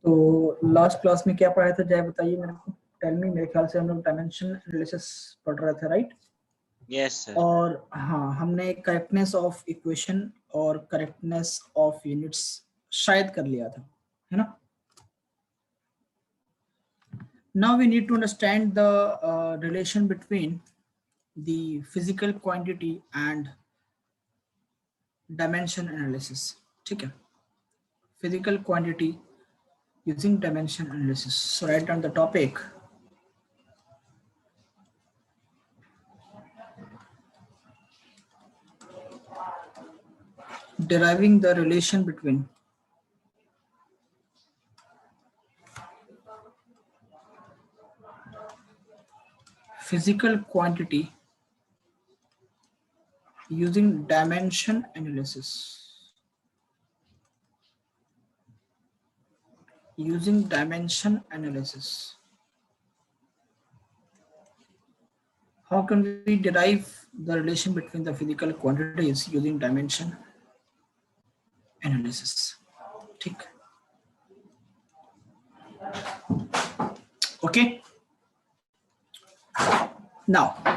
तो last class में क्या पढ़ाया था जय बताइए मेरे को, टेल मी। मेरे ख्याल से हम लोग डायमेंशन एनालिसिस पढ़ रहे थे, राइट? Yes sir. और हाँ, हमने करेक्टनेस ऑफ इक्वेशन और करेक्टनेस ऑफ यूनिट्स शायद कर लिया था, है ना? Now we need to understand the relation between the physical quantity and dimension analysis. ठीक है, physical quantity using dimension analysis. So write down the topic. Deriving the relation between physical quantity using dimension analysis. Using dimension analysis. How can we derive the relation between the physical quantities using dimension analysis? ठीक, okay. Now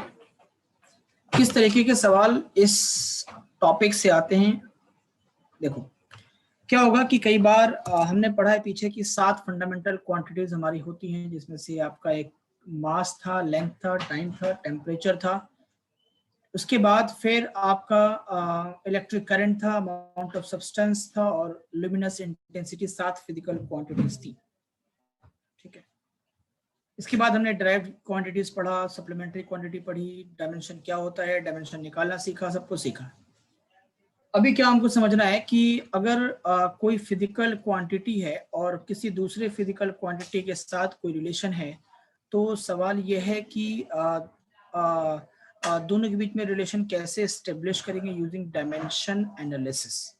किस तरीके के सवाल इस topic से आते हैं? देखो, क्या होगा कि कई बार हमने पढ़ा है पीछे की 7 फंडामेंटल क्वांटिटीज हमारी होती हैं, जिसमें से आपका एक मास था, लेंथ था, टाइम था, टेम्परेचर था। उसके बाद फिर आपका इलेक्ट्रिक करंट था, अमाउंट ऑफ सब्सटेंस था और लुमिनस इंटेंसिटी। 7 फिजिकल क्वांटिटीज थी, ठीक है। इसके बाद हमने डिराइव्ड क्वांटिटीज पढ़ा, सप्लीमेंट्री क्वांटिटी पढ़ी, डायमेंशन क्या होता है, डायमेंशन निकालना सीखा, सब कुछ सीखा। अभी क्या हमको समझना है कि अगर कोई फिजिकल क्वांटिटी है और किसी दूसरे फिजिकल क्वांटिटी के साथ कोई रिलेशन है, तो सवाल यह है कि दोनों के बीच में रिलेशन कैसे एस्टेब्लिश करेंगे यूजिंग डायमेंशन एनालिसिस।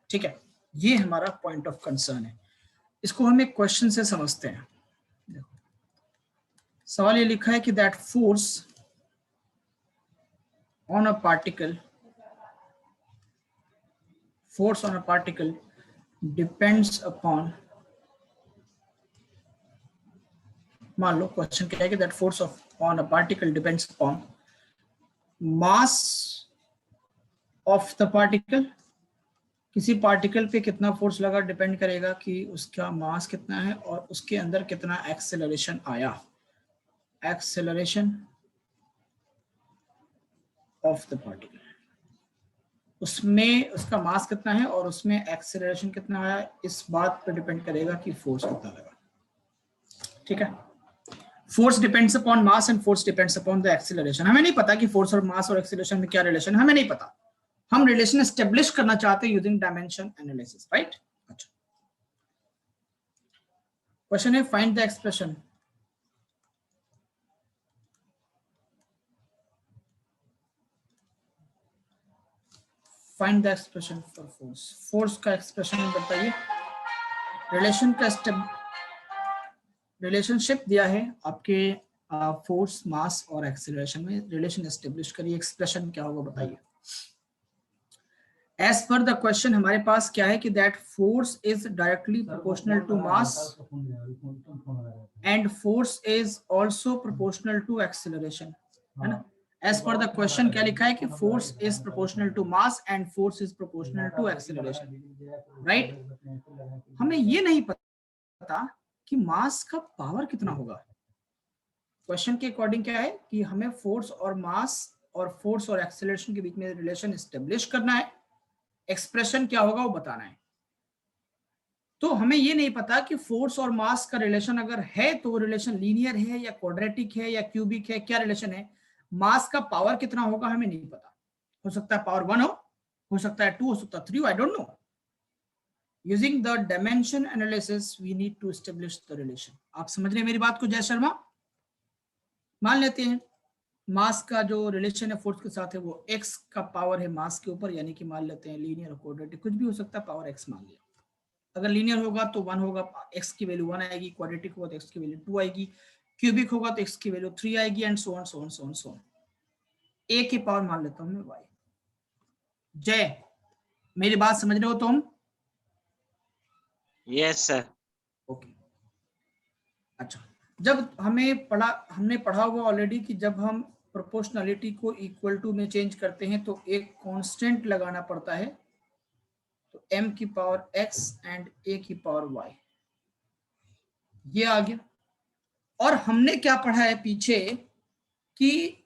ठीक है, ये हमारा पॉइंट ऑफ कंसर्न है। इसको हम एक क्वेश्चन से समझते हैं। सवाल ये लिखा है कि that force on a particle depends upon, मान लो क्वेश्चन क्या है कि that force on a particle depends upon mass of the particle. किसी पार्टिकल पे कितना फोर्स लगा डिपेंड करेगा कि उसका मास कितना है और उसके अंदर कितना एक्सेलरेशन आया। एक्सेलरेशन ऑफ द पार्टिकल, उसमें उसका मास कितना है और उसमें एक्सेलरेशन कितना आया, इस बात पर डिपेंड करेगा कि फोर्स कितना लगा। ठीक है, force depends upon mass and force depends upon the acceleration. हमें नहीं पता कि फोर्स और मास और एक्सेलरेशन में क्या रिलेशन, हमें नहीं पता। हम रिलेशन एस्टेब्लिश करना चाहते हैं यूजिंग डायमेंशन एनालिसिस, राइट? अच्छा, क्वेश्चन है find the expression find the expression for force. Force का एक्सप्रेशन बताइए। रिलेशन का रिलेशनशिप दिया है आपके फोर्स, मास और एक्सेलरेशन में, रिलेशन एस्टेब्लिश करिए। एक्सप्रेशन क्या होगा बताइए। एज पर द क्वेश्चन हमारे पास क्या है कि that force is directly proportional to mass and force is also proportional to acceleration, है ना? एज पर द क्वेश्चन क्या लिखा है कि force is proportional to mass and force is proportional to acceleration, right? हमें ये नहीं पता कि मास का पावर कितना होगा। क्वेश्चन के अकॉर्डिंग क्या है कि हमें फोर्स और मास और फोर्स और एक्सेलरेशन के बीच में रिलेशन एस्टेब्लिश करना है, एक्सप्रेशन क्या होगा वो बताना है। तो हमें ये नहीं पता कि फोर्स और मास का रिलेशन अगर है तो वो रिलेशन लीनियर है या क्वाड्रेटिक है या क्यूबिक है, क्या रिलेशन है। मास का पावर कितना होगा हमें नहीं पता, हो सकता है पावर 1 हो सकता है 2, हो सकता है 3, I don't know. Using the dimension analysis, we need to establish the relation. आप समझ रहे हैं मेरी बात को जय शर्मा? मान लेते हैं मास का जो रिलेशन है फोर्स के साथ है वो x का पावर है मास के ऊपर, यानी कि मान लेते हैं लीनियर क्वाड्रेटिक, कुछ भी हो सकता है, पावर x मान लिया। अगर लीनियर होगा तो 1 होगा, x की वैल्यू 1 आएगी, क्वाड्रेटिक होगा तो x की वैल्यू 2 आएगी, क्यूबिक होगा तो x की वैल्यू 3 आएगी, and so on so on so on so on. a की पावर मान लेता हूं मैं y। जय, मेरी बात समझ रहे हो तुम? Yes sir. ओके, अच्छा, जब हमने पढ़ा हुआ ऑलरेडी कि जब हम प्रोपोर्शनलिटी को इक्वल टू में चेंज करते हैं तो एक कांस्टेंट लगाना पड़ता है, तो m की पावर x एंड a की पावर y, ये आ गया। और हमने क्या पढ़ा है पीछे कि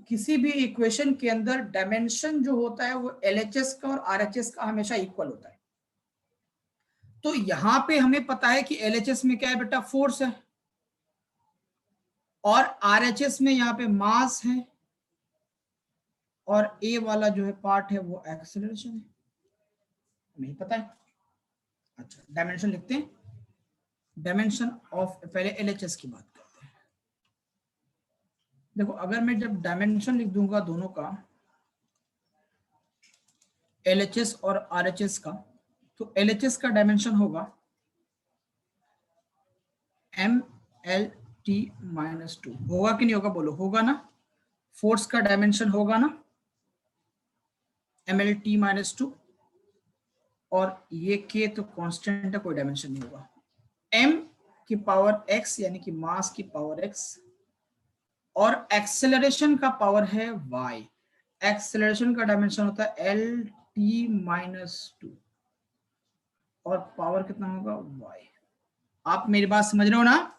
किसी भी इक्वेशन के अंदर डायमेंशन जो होता है वो LHS का और RHS का हमेशा इक्वल होता है। तो यहां पे हमें पता है कि LHS में क्या है बेटा, फोर्स है, और RHS में यहाँ पे मास है, और ए वाला जो है पार्ट है वो एक्सेलरेशन है, नहीं पता है। अच्छा, डायमेंशन लिखते हैं, डायमेंशन ऑफ, पहले LHS की बात करते हैं। देखो अगर मैं जब डायमेंशन लिख दूंगा दोनों का, LHS और RHS का, तो LHS का डायमेंशन होगा MLT-2, होगा कि नहीं होगा, बोलो, होगा ना। फोर्स का डायमेंशन होगा ना MLT-2, और ये के तो कांस्टेंट है, कोई डायमेंशन नहीं होगा। m की पावर x यानी कि मास की पावर x, और एक्सेलरेशन का पावर है y। एक्सेलरेशन का डायमेंशन होता है LT-2, और पावर कितना होगा y। आप मेरी बात समझ रहे हो ना।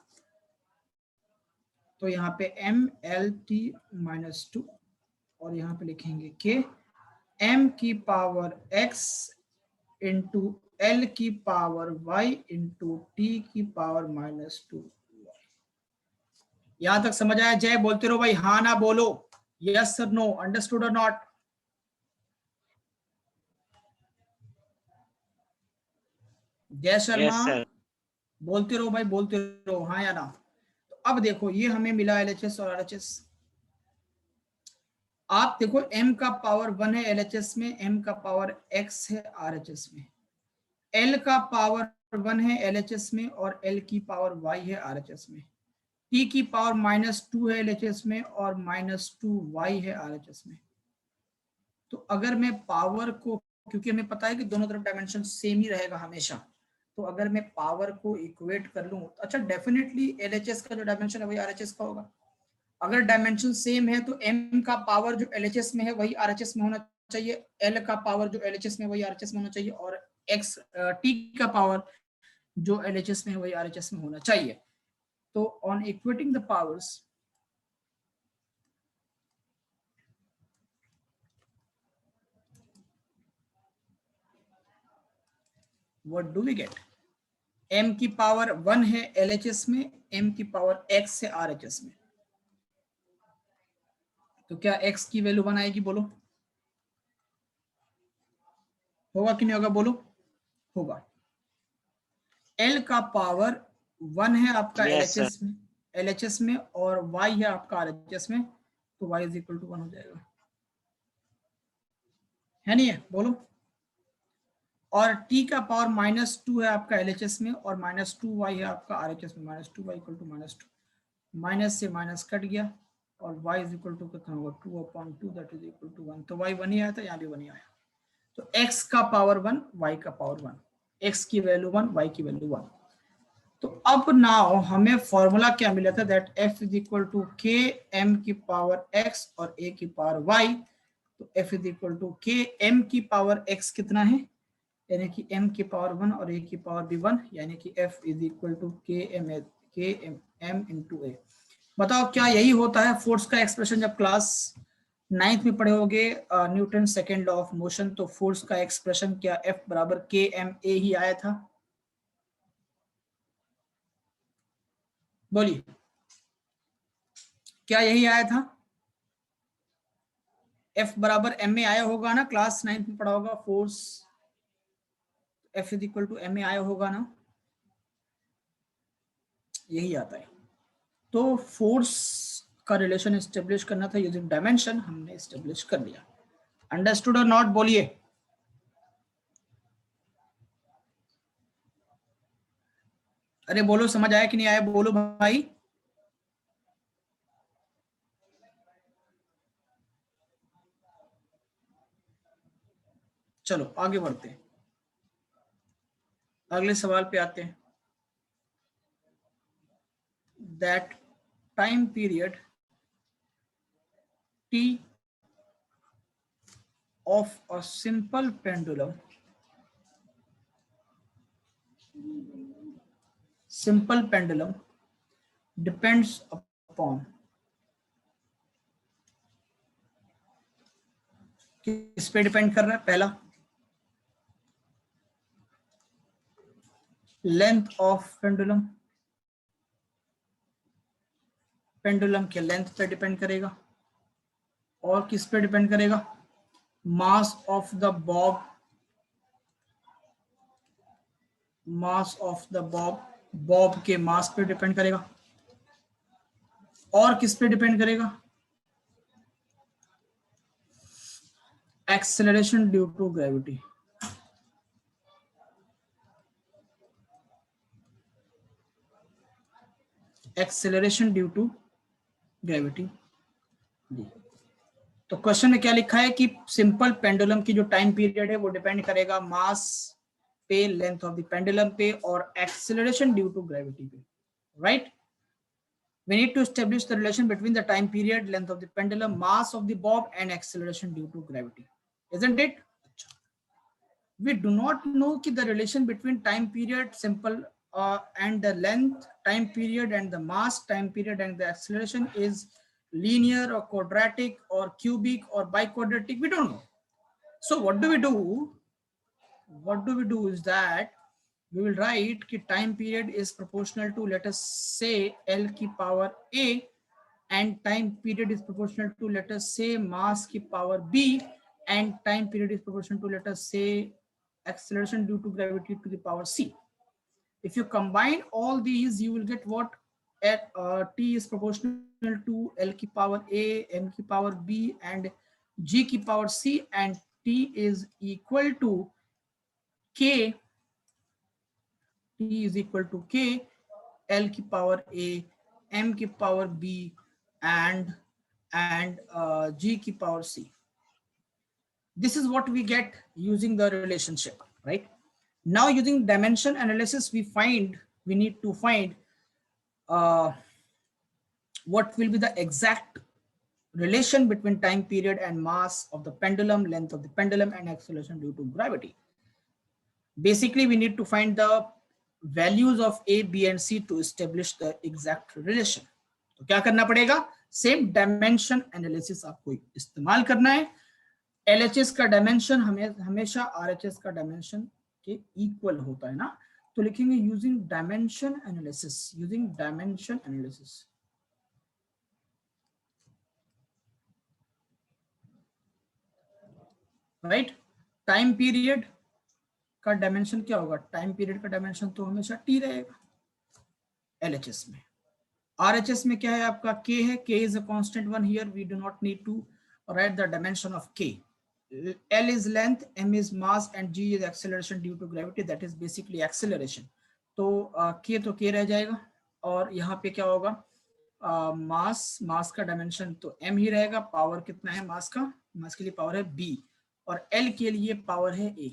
तो यहाँ पे MLT-2, और यहाँ पे लिखेंगे के m की पावर x इंटू L की पावर y इंटू t की पावर -2। यहां तक समझ आया? जय बोलते रहो भाई, हाँ ना बोलो, यस सर नो, अंडरस्टूड और नॉट। जय शर्मा, yes, बोलते रहो भाई, बोलते रहो, हाँ या ना। तो अब देखो ये हमें मिला LHS और RHS। आप देखो m का पावर 1 है LHS में, m का पावर x है RHS में, l का पावर 1 है LHS में और l की पावर y है RHS में, t की पावर -2 है LHS में और -2y है RHS में। तो अगर मैं पावर को, क्योंकि हमें पता है कि दोनों तरफ डायमेंशन सेम ही रहेगा हमेशा, तो अगर मैं पावर को इक्वेट कर लूं, अच्छा डेफिनेटली LHS का जो डायमेंशन है वही RHS का होगा। अगर डायमेंशन सेम है तो m का पावर जो LHS में है वही RHS में होना चाहिए, l का पावर जो LHS में वही RHS में होना चाहिए, और x t का पावर जो LHS में है वही RHS में होना चाहिए। तो on equating the powers, what do we get? m की पावर 1 है LHS में, m की पावर x है RHS में, तो क्या x की वैल्यू 1 आएगी, बोलो, होगा कि नहीं होगा, बोलो, होगा। l का पावर 1 है आपका yes, sir. LHS में और y है आपका RHS में, तो y इज इक्वल टू 1 हो जाएगा, है नहीं है, बोलो। और t का पावर -2 है आपका LHS में और -2y है आपका RHS में, -2y इक्वल टू -2, माइनस से माइनस कट गया, और y इज इक्वल टू कितना होगा, 2/2, दैट इज इक्वल टू 1। तो y 1 ही आया था, यहाँ भी 1 ही आया। तो x का पावर 1, y का पावर 1, x की वैल्यू 1, y की वैल्यू 1। तो अब नाउ हमें फॉर्मूला क्या मिला था, that f is equal to k m की पावर x और a की पावर y। तो f is equal to k m की पावर x कितना है, यानी कि m की पावर 1 और a की पावर भी 1, यानी कि f is equal to k m into a। बताओ क्या यही होता है फोर्स का एक्सप्रेशन? जब क्लास 9th में पढ़े होगे Newton second law of motion, तो फोर्स का एक्सप्रेशन क्या F बराबर k m a ही आया था? बोलिए, क्या यही आया था? F बराबर m a आया होगा ना, क्लास 9th में पढ़ा होगा force, F is equal to m a आया होगा ना, यही आता है। तो फोर्स का रिलेशन एस्टेब्लिश करना था यूजिंग डायमेंशन, हमने एस्टेब्लिश कर लिया। अंडरस्टूड और नॉट, बोलिए। अरे बोलो, समझ आया कि नहीं आया, बोलो भाई। चलो आगे बढ़ते हैं, अगले सवाल पे आते हैं। that time period t of a simple pendulum depends upon किस पे डिपेंड कर रहा है? पहला, लेंथ ऑफ पेंडुलम, पेंडुलम के लेंथ पे डिपेंड करेगा, और किस पे डिपेंड करेगा? Mass of the Bob, mass of the Bob, Bob के मास पे डिपेंड करेगा, और किस पे डिपेंड करेगा? Acceleration due to gravity. Acceleration due to gravity. तो क्वेश्चन में क्या लिखा है कि सिंपल पेंडुलम की जो टाइम पीरियड है वो डिपेंड करेगा मास पे, लेंथ ऑफ द पेंडुलम पे, और एक्सेलरेशन ड्यू टू ग्रेविटी पे, right? We need to establish the relation between the time period, length of the pendulum, mass of the bob, and acceleration due to gravity, isn't it? We do not know the relation between time period simple and the length, time period and the mass, time period and the acceleration is linear or quadratic or cubic or biquadratic. We don't know. So what do we do? What do we do is that we will write कि time period is proportional to, let us say, L की power A, and time period is proportional to, let us say, mass की power B, and time period is proportional to, let us say, acceleration due to gravity to the power C. If you combine all these, you will get what? At T is proportional to L की power A, M की power B, and G की power C, and T is equal to K, T is equal to K, L की power A, M की power B, and G की power C. This is what we get using the relationship, right? Now using dimension analysis, we need to find what will be the exact relation between time period and mass of the pendulum, length of the pendulum, and acceleration due to gravity. Basically, we need to find the values of A, B, and C to establish the exact relation. तो क्या करना पड़ेगा? Same dimension analysis आपको इस्तेमाल करना है। LHS का dimension हमेशा RHS का डायमेंशन के इक्वल होता है ना, तो लिखेंगे using dimension analysis, using dimension analysis. Right, time period का डायमेंशन क्या होगा? टाइम पीरियड का डायमेंशन तो हमेशा T रहेगा LHS में। RHS में क्या है आपका? K है, K is a constant one here, we do not need to write the dimension of K. L is length, M is mass, and G is acceleration due to gravity, that is basically acceleration. तो K तो K रह जाएगा, और यहाँ पे क्या होगा? मास का डायमेंशन तो M ही रहेगा। पावर कितना है मास का? मास के लिए पावर है B, और L के लिए पावर है A,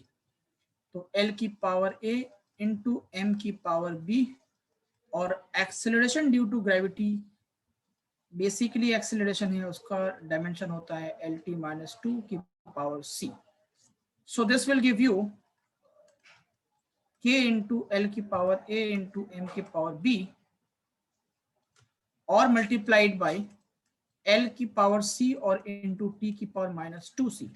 तो L की पावर A इंटू M की पावर B, और acceleration due to gravity basically acceleration है, उसका डायमेंशन होता है LT - 2 की power C. So this will give you K into L की पावर A इंटू M की पावर B, और मल्टीप्लाइड बाई L की पावर C और इंटू T की पावर -2C,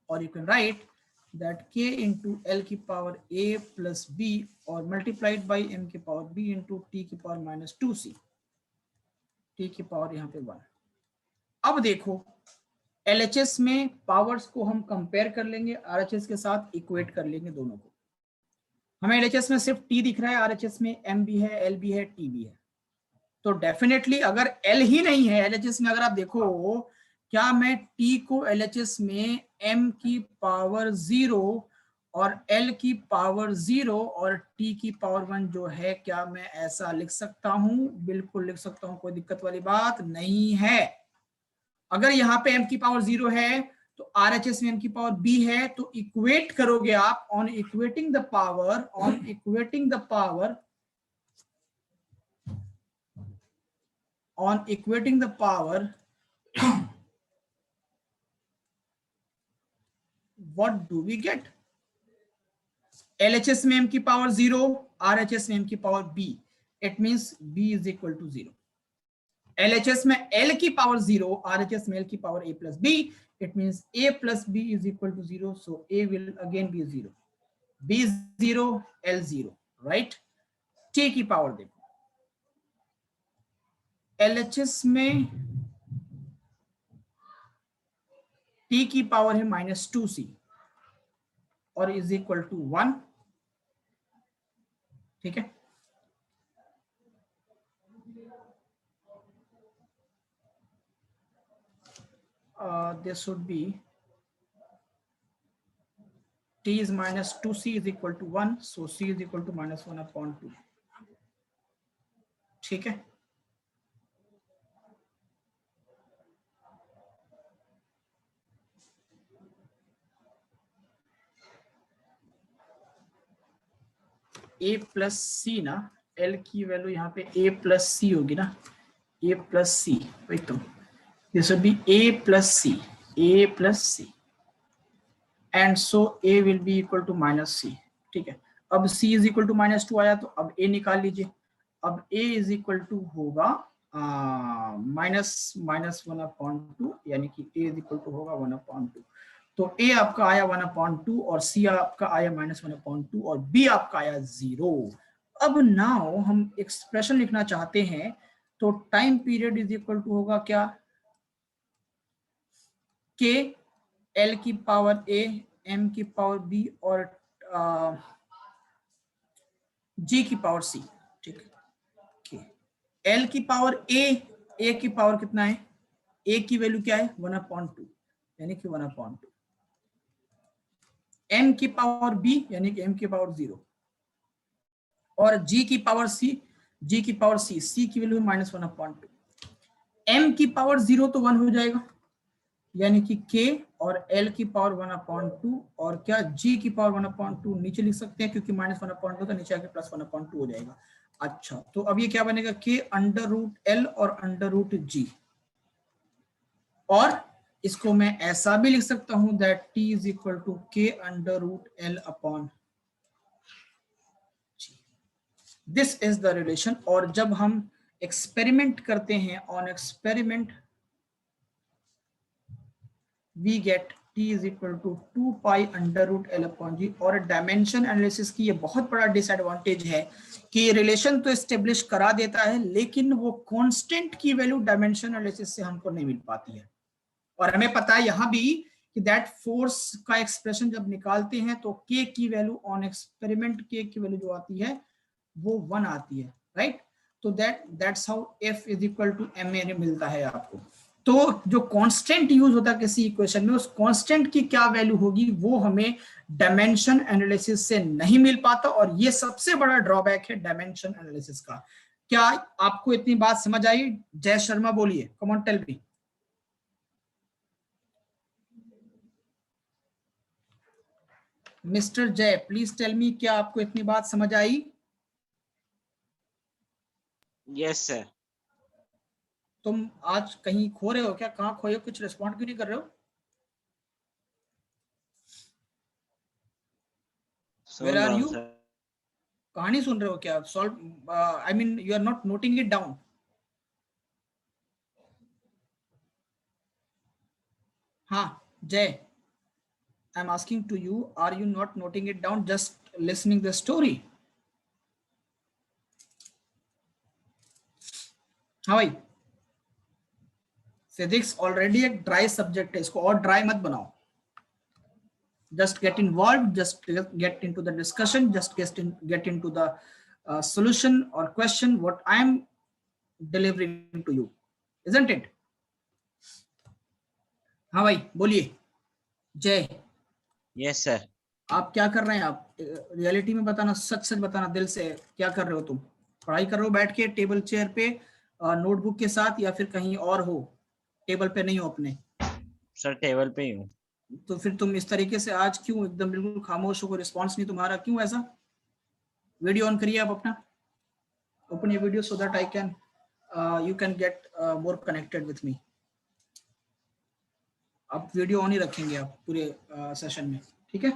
और you can write that K into L की power A plus B और multiplied by M की पावर B into T की पावर -2C, T की पावर यहाँ पे 1। अब देखो LHS में पावर्स को हम कंपेयर कर लेंगे, RHS के साथ इक्वेट कर लेंगे दोनों को। हमें LHS में सिर्फ T दिख रहा है, RHS में M भी है, L भी है, T भी है। तो डेफिनेटली अगर L ही नहीं है LHS में, अगर आप देखो, क्या मैं T को LHS में M की पावर 0 और L की पावर 0 और T की पावर 1 जो है, क्या मैं ऐसा लिख सकता हूं? बिल्कुल लिख सकता हूं, कोई दिक्कत वाली बात नहीं है। अगर यहाँ पे M की पावर 0 है तो RHS में M की पावर B है, तो इक्वेट करोगे आप, on equating the power, on equating the power, what do we get? LHS में m की पावर 0, RHS में m की power b, it means b is equal to 0. LHS में l की पावर 0, RHS में l की power a plus b, it means a plus b is equal to 0, so a will again be 0, b 0, l 0, right? t की power देखो, LHS में t की power है -2c और इज इक्वल टू 1, ठीक है। This should be t is -2c is equal to 1, so c is equal to -1/2, ठीक है। a प्लस सी ना, l की वैल्यू यहाँ पे a प्लस सी होगी ना, a प्लस सी, वही तो, this will be a plus c and so a will be equal to -c, ठीक है। अब c इज इक्वल टू -2 आया तो अब a निकाल लीजिए, अब a इज इक्वल टू होगा -1/2, यानी कि a इज इक्वल टू होगा 1/2, तो a आपका आया 1/2 और c आपका आया -1/2 और b आपका आया 0। अब नाउ हम एक्सप्रेशन लिखना चाहते हैं तो time period is equal to होगा क्या, k l की पावर a m की पावर b और g की पावर c, ठीक है। l की पावर a की पावर कितना है, a की वैल्यू क्या है 1/2, यानी कि 1/2, m की पावर b यानी कि m की पावर 0 और g की पावर c c की वैल्यू -1/2, m की पावर 0 तो 1 हो जाएगा, यानी कि k और l की पावर 1/2 और क्या g की पावर 1/2 नीचे लिख सकते हैं क्योंकि -1/2 तो नीचे आके +1/2 हो जाएगा। अच्छा, तो अब ये क्या बनेगा, k √l और √g, और इसको मैं ऐसा भी लिख सकता हूं that t is equal to k √l/g, this is the relation. और जब हम एक्सपेरिमेंट करते हैं, on experiment we get t is equal to 2 pi √l/g। और डायमेंशन एनालिसिस की ये बहुत बड़ा डिसएडवांटेज है कि रिलेशन तो एस्टेब्लिश करा देता है लेकिन वो कांस्टेंट की वैल्यू डायमेंशन एनालिसिस से हमको नहीं मिल पाती है। और हमें पता है यहाँ भी कि दैट फोर्स का एक्सप्रेशन जब निकालते हैं तो k की वैल्यू ऑन एक्सपेरिमेंट k की वैल्यू जो आती है वो 1 आती है, राइट। तो that's how f is equal to ma मिलता है आपको। तो जो कांस्टेंट यूज होता है किसी इक्वेशन में, उस कांस्टेंट की क्या वैल्यू होगी वो हमें डायमेंशन एनालिसिस से नहीं मिल पाता, और ये सबसे बड़ा ड्रॉबैक है डायमेंशन एनालिसिस का। क्या आपको इतनी बात समझ आई? जय शर्मा बोलिए, come on tell me. Mister Jay please tell me, क्या आपको इतनी बात समझ आई? Yes sir. तुम आज कहीं खो रहे हो क्या? कहाँ खोए हो? कुछ रिस्पॉन्ड क्यों नहीं कर रहे हो? Where are you? कहानी सुन रहे हो क्या? Solve I mean you are not noting it down. हाँ Jay, I am asking to you, are you not noting it down, just listening the story? हाँ भाई, फिजिक्स ऑलरेडी एक ड्राई सब्जेक्ट है, इसको और ड्राई मत बनाओ। Just get involved, just get into the discussion, just get into the solution or question what I am delivering to you, isn't it? हाँ भाई बोलिए जय। Yes sir. आप क्या कर रहे हैं? आप रियलिटी में बताना, सच सच बताना, दिल से क्या कर रहे हो तुम? पढ़ाई कर रहे हो बैठ के टेबल चेयर पे नोटबुक के साथ, या फिर कहीं और हो? टेबल पे नहीं हो अपने? सर टेबल पे ही हूँ। तो फिर तुम इस तरीके से आज क्यों एकदम बिल्कुल खामोश हो, रिस्पॉन्स नहीं तुम्हारा, क्यों ऐसा? वीडियो ऑन करिए आप अपना, ओपन ये video so that I can you can get more connected with me. आप वीडियो ऑन ही रखेंगे आप पूरे सेशन में, ठीक है?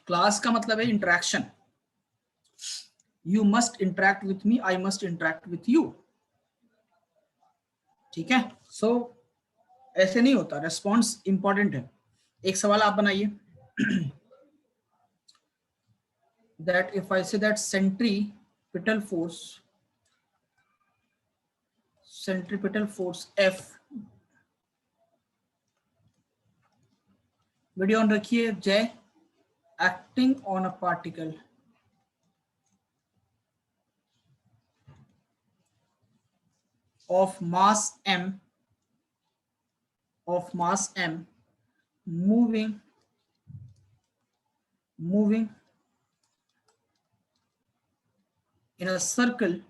क्लास का मतलब है interaction. You must interact with me, I must interact with you. ठीक है? So ऐसे नहीं होता, रेस्पॉन्स इंपॉर्टेंट है. एक सवाल आप बनाइए. That if I say that centripetal force F, video on रखिए जय, acting on a particle of mass m moving in a circle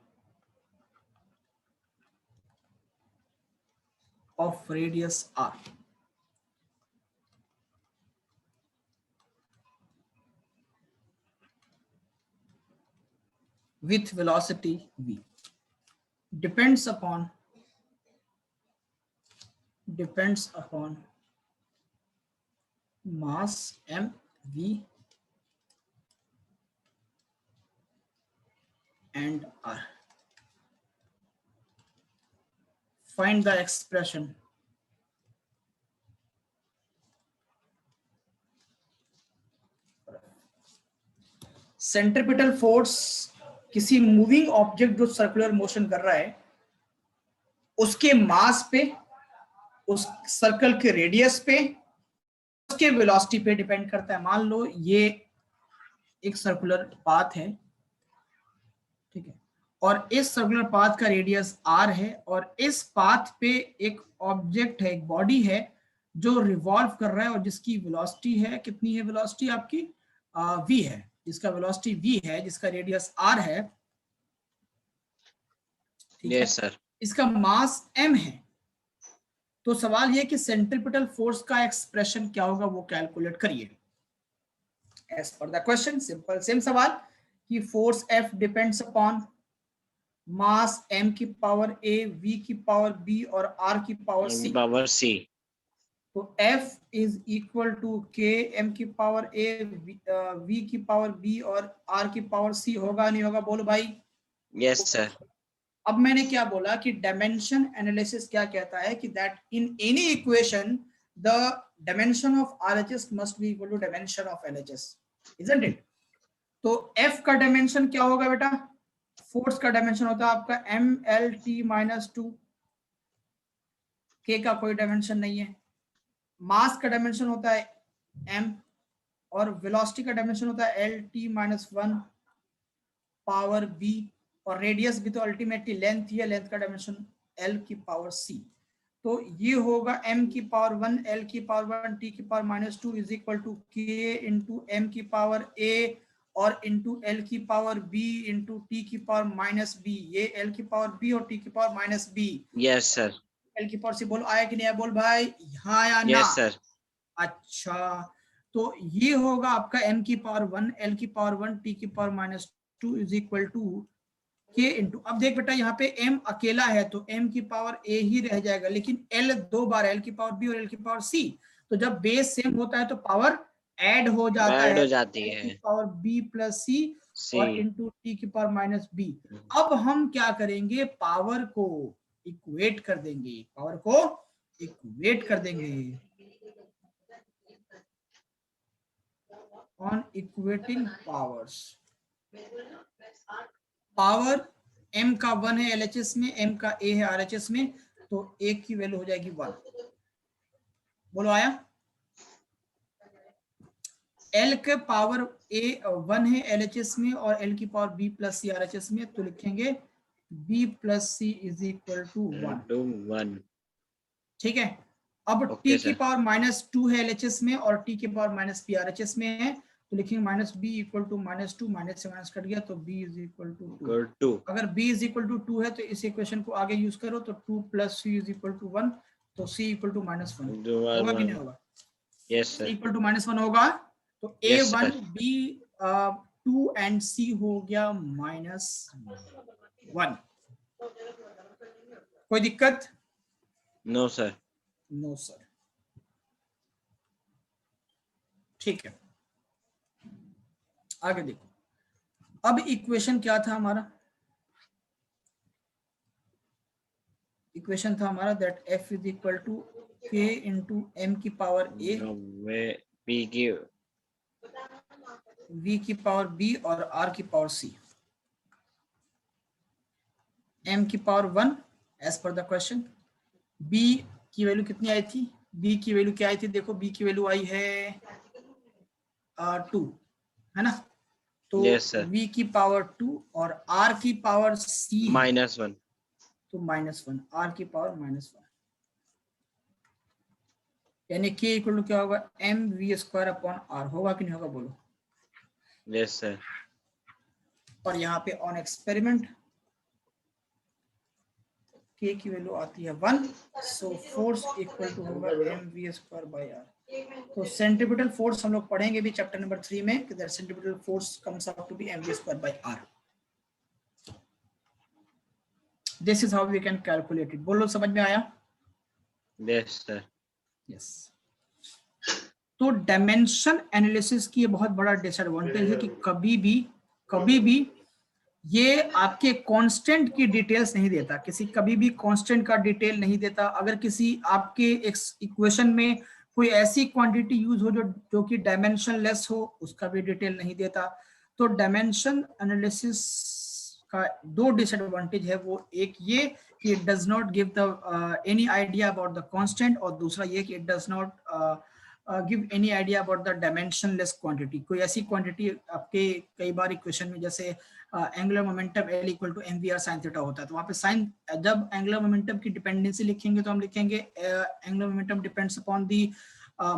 of radius r. with velocity v, depends upon mass m, v and r. Find the expression centripetal force किसी moving object जो circular motion कर रहा है उसके मास पे, उस circle के radius पे, उसके वेलोसिटी पे डिपेंड करता है. मान लो ये एक सर्कुलर पाथ है, ठीक है, और इस सर्कुलर पाथ का रेडियस r है और इस पाथ पे एक ऑब्जेक्ट है, एक बॉडी है जो रिवॉल्व कर रहा है और जिसकी वेलोसिटी है, कितनी है वेलोसिटी आपकी, v है, जिसका वेलोसिटी v है, जिसका रेडियस r है. ठीक है, सर. इसका मास m है. तो सवाल ये कि सेंट्रीपिटल फोर्स का एक्सप्रेशन क्या होगा वो कैलकुलेट करिए. As per the question, simple same सवाल कि force F depends upon mass m की पावर a, v की पावर b और r की पावर c. तो F is equal to k m की पावर a, v की पावर b और r की पावर c. होगा नहीं होगा, बोलो भाई. Yes sir. अब मैंने क्या बोला कि डायमेंशन एनालिसिस क्या कहता है कि that in any equation the dimension of RHS must be equal to dimension of LHS, isn't it? तो F का डायमेंशन क्या होगा बेटा? फोर्स का डायमेंशन होता है आपका MLT-2. K का कोई डायमेंशन नहीं है. मास का डायमेंशन होता है m और वेलोसिटी का डायमेंशन होता है LT-1 पावर b और रेडियस भी तो अल्टीमेटली लेंथ ही है, लेंथ का डायमेंशन l की पावर c. तो ये होगा m की पावर 1, l की पावर 1, t की power -2 is equal to k into m की पावर a और इंटू l की पावर b इंटू t की पावर -b. ये l की पावर b और t की power -b. Yes sir. l की पावर c. बोल आया कि नहीं आया, बोल भाई. यहाँ आया ना? Yes sir. अच्छा, तो ये होगा आपका m की पावर 1, l की पावर 1, t की power -2 is equal to k into. अब देख बेटा यहाँ पे m अकेला है तो m की पावर a ही रह जाएगा, लेकिन l दो बार, l की पावर b और l की पावर c. तो जब बेस सेम होता है तो पावर ऐड हो जाता है, हो जाती है. पावर b प्लस c और इंटू t की पावर -b. अब हम क्या करेंगे, पावर को इक्वेट कर देंगे, पावर को इक्वेट कर देंगे. On equating powers, power m का 1 है LHS में, m का a है RHS में, तो a की वैल्यू हो जाएगी 1. बोलो आया? l के पावर a 1 है LHS में और l की power b plus c RHS में, तो लिखेंगे b plus c is equal to 1. ठीक है. अब t की पावर -2 है LHS में और t की पावर -p RHS में है, तो लिखेंगे -b इक्वल टू -2, माइनस से माइनस कट गया तो b इज इक्वल टू 2. अगर b इज इक्वल टू 2 है तो इस इक्वेशन को आगे यूज करो, तो 2 plus c is equal to 1, तो c इक्वल टू -1 होगा कि नहीं होगा? Yes sir. इक्वल टू -1 होगा. तो a1 b 2 एंड सी हो गया -1। कोई दिक्कत? No sir. No sir. ठीक है, आगे देखो। अब इक्वेशन क्या था हमारा? इक्वेशन था हमारा that f is equal to k into m की पावर a, पी की v की पावर b और r की पावर c, m की power 1 as per the question. b की वैल्यू कितनी आई थी? b की वैल्यू क्या आई थी? देखो b की वैल्यू आई है 2, है ना? तो यस सर, v की पावर 2 और r की पावर c है, -1। तो -1, r की पावर -1, यानी k इक्वल टू क्या होगा? mv² अपॉन r, होगा कि नहीं होगा बोलो? Yes sir. और यहाँ पे ऑन एक्सपेरिमेंट k की वैल्यू आती है 1, सो फोर्स इक्वल टू होगा mv²/r। तो सेंट्रीपिटल फोर्स हम लोग पढ़ेंगे भी चैप्टर नंबर 3 में कि that centripetal force comes out to be mv²/r। This is how we can calculate it. बोलो, समझ में आया? Yes sir. यस। तो डायमेंशन एनालिसिस की ये बहुत बड़ा डिसएडवांटेज है कि कभी भी ये आपके कांस्टेंट की डिटेल्स नहीं देता, कभी भी कांस्टेंट का डिटेल नहीं देता। अगर किसी आपके इक्वेशन में कोई ऐसी क्वांटिटी यूज हो जो कि डायमेंशन लेस हो, उसका भी डिटेल नहीं देता। तो डायमेंशन एनालिसिस का दो डिसएडवांटेज है, वो एक ये कि it does not give the any idea about the constant, और दूसरा ये कि it does not give any idea about the dimensionless quantity. कोई ऐसी क्वांटिटी आपके कई बार इक्वेशन में जैसे angular momentum L equal to mvr sin theta होता है, तो वहाँ पे साइन, जब एंगुलर मोमेंटम की डिपेंडेंसी लिखेंगे तो हम लिखेंगे angular momentum depends upon the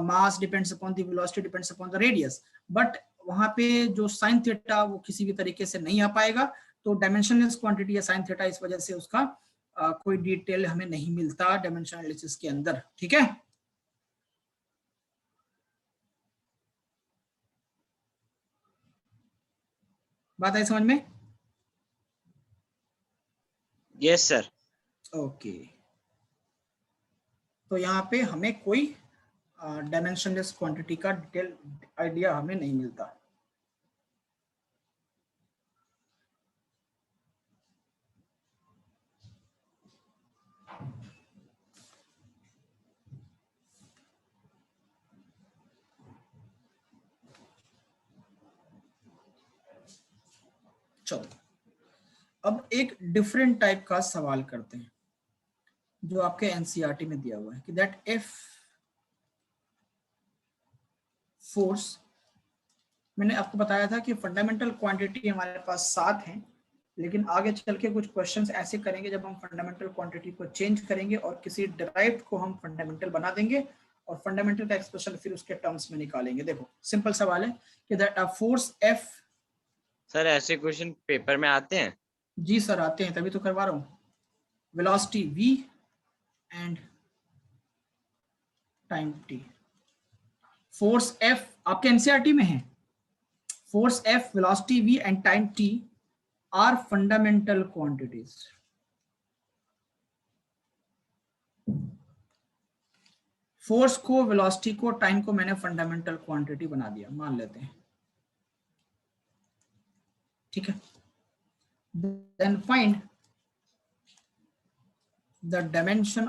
mass, depends upon the velocity, depends upon the radius. But वहाँ पे जो साइन थीटा वो किसी भी तरीके से नहीं आ पाएगा। तो डायमेंशनलेस क्वांटिटी है साइन थीटा, इस वजह से उसका कोई डिटेल हमें नहीं मिलता डायमेंशन एनालिसिस के अंदर। ठीक है, बात आई समझ में? Yes sir. ओके, तो यहाँ पे हमें कोई डायमेंशनलेस क्वांटिटी का डिटेल आइडिया हमें नहीं मिलता। चलो, अब एक डिफरेंट टाइप का सवाल करते हैं जो आपके एनसीईआरटी में दिया हुआ है कि दैट इफ फोर्स, मैंने आपको बताया था कि फंडामेंटल क्वांटिटी हमारे पास 7 हैं, लेकिन आगे चल के कुछ क्वेश्चंस ऐसे करेंगे जब हम फंडामेंटल क्वांटिटी को चेंज करेंगे और किसी डिराइव्ड को हम फंडामेंटल बना देंगे और फंडामेंटल का एक्सप्रेशन फिर उसके टर्म्स में निकालेंगे। देखो, सिंपल सवाल है कि दैट फोर्स F। सर ऐसे क्वेश्चन पेपर में आते हैं? जी सर, आते हैं, तभी तो करवा रहा हूँ। Velocity v and time t, force F आपके एनसीईआरटी में है। Force F, velocity v and time t are fundamental quantities. Force को, वेलोसिटी को, टाइम को मैंने फंडामेंटल क्वांटिटी बना दिया, मान लेते हैं। ठीक है, then find the dimension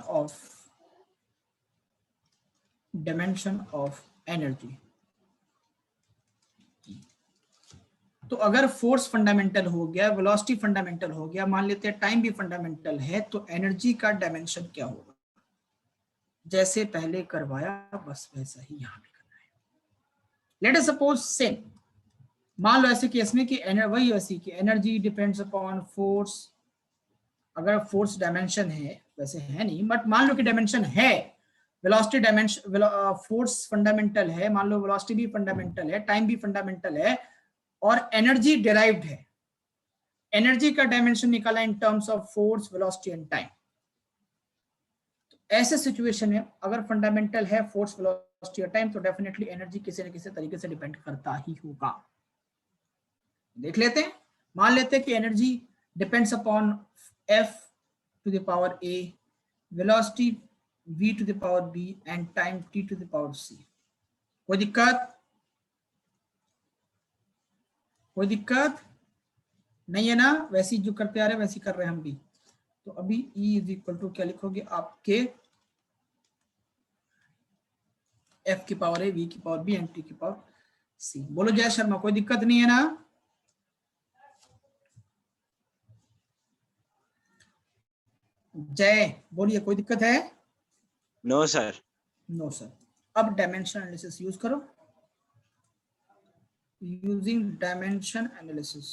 of energy. तो अगर फोर्स फंडामेंटल हो गया, वेलोसिटी फंडामेंटल हो गया, मान लेते हैं टाइम भी फंडामेंटल है, तो एनर्जी का डायमेंशन क्या होगा? जैसे पहले करवाया बस वैसा ही यहां भी करना है। लेट अस सपोज सेम, मान लो ऐसे केस में कि वही ऐसी कि एनर्जी डिपेंड्स अपॉन फोर्स। अगर फोर्स डायमेंशन है, वैसे है नहीं, बट मान लो कि डायमेंशन है, वेलोसिटी डायमेंशन, फोर्स फंडामेंटल है, मान लो वेलोसिटी भी फंडामेंटल है, टाइम भी फंडामेंटल है, और एनर्जी डिराइव्ड है। एनर्जी का डायमेंशन निकाला in terms of force, velocity and time. ऐसे सिचुएशन में अगर फंडामेंटल है फोर्स, वेलोसिटी और टाइम, तो डेफिनेटली एनर्जी किसी न किसी तरीके से डिपेंड करता ही होगा। देख लेते हैं। मान लेते हैं कि energy depends upon F to the power A, velocity V to the power B and time T to the power C। कोई दिक्कत? कोई दिक्कत नहीं है ना? वैसी जो करते आ रहे हैं वैसी कर रहे हैं हम भी। तो अभी E इज इक्वल टू क्या लिखोगे आपके F की पावर है, V की पावर B एंड T की पावर C। बोलो जय शर्मा, कोई दिक्कत नहीं है ना? जय बोलिए, कोई दिक्कत है? No sir. No sir. अब डायमेंशन एनालिसिस यूज करो। यूजिंग डायमेंशन एनालिसिस,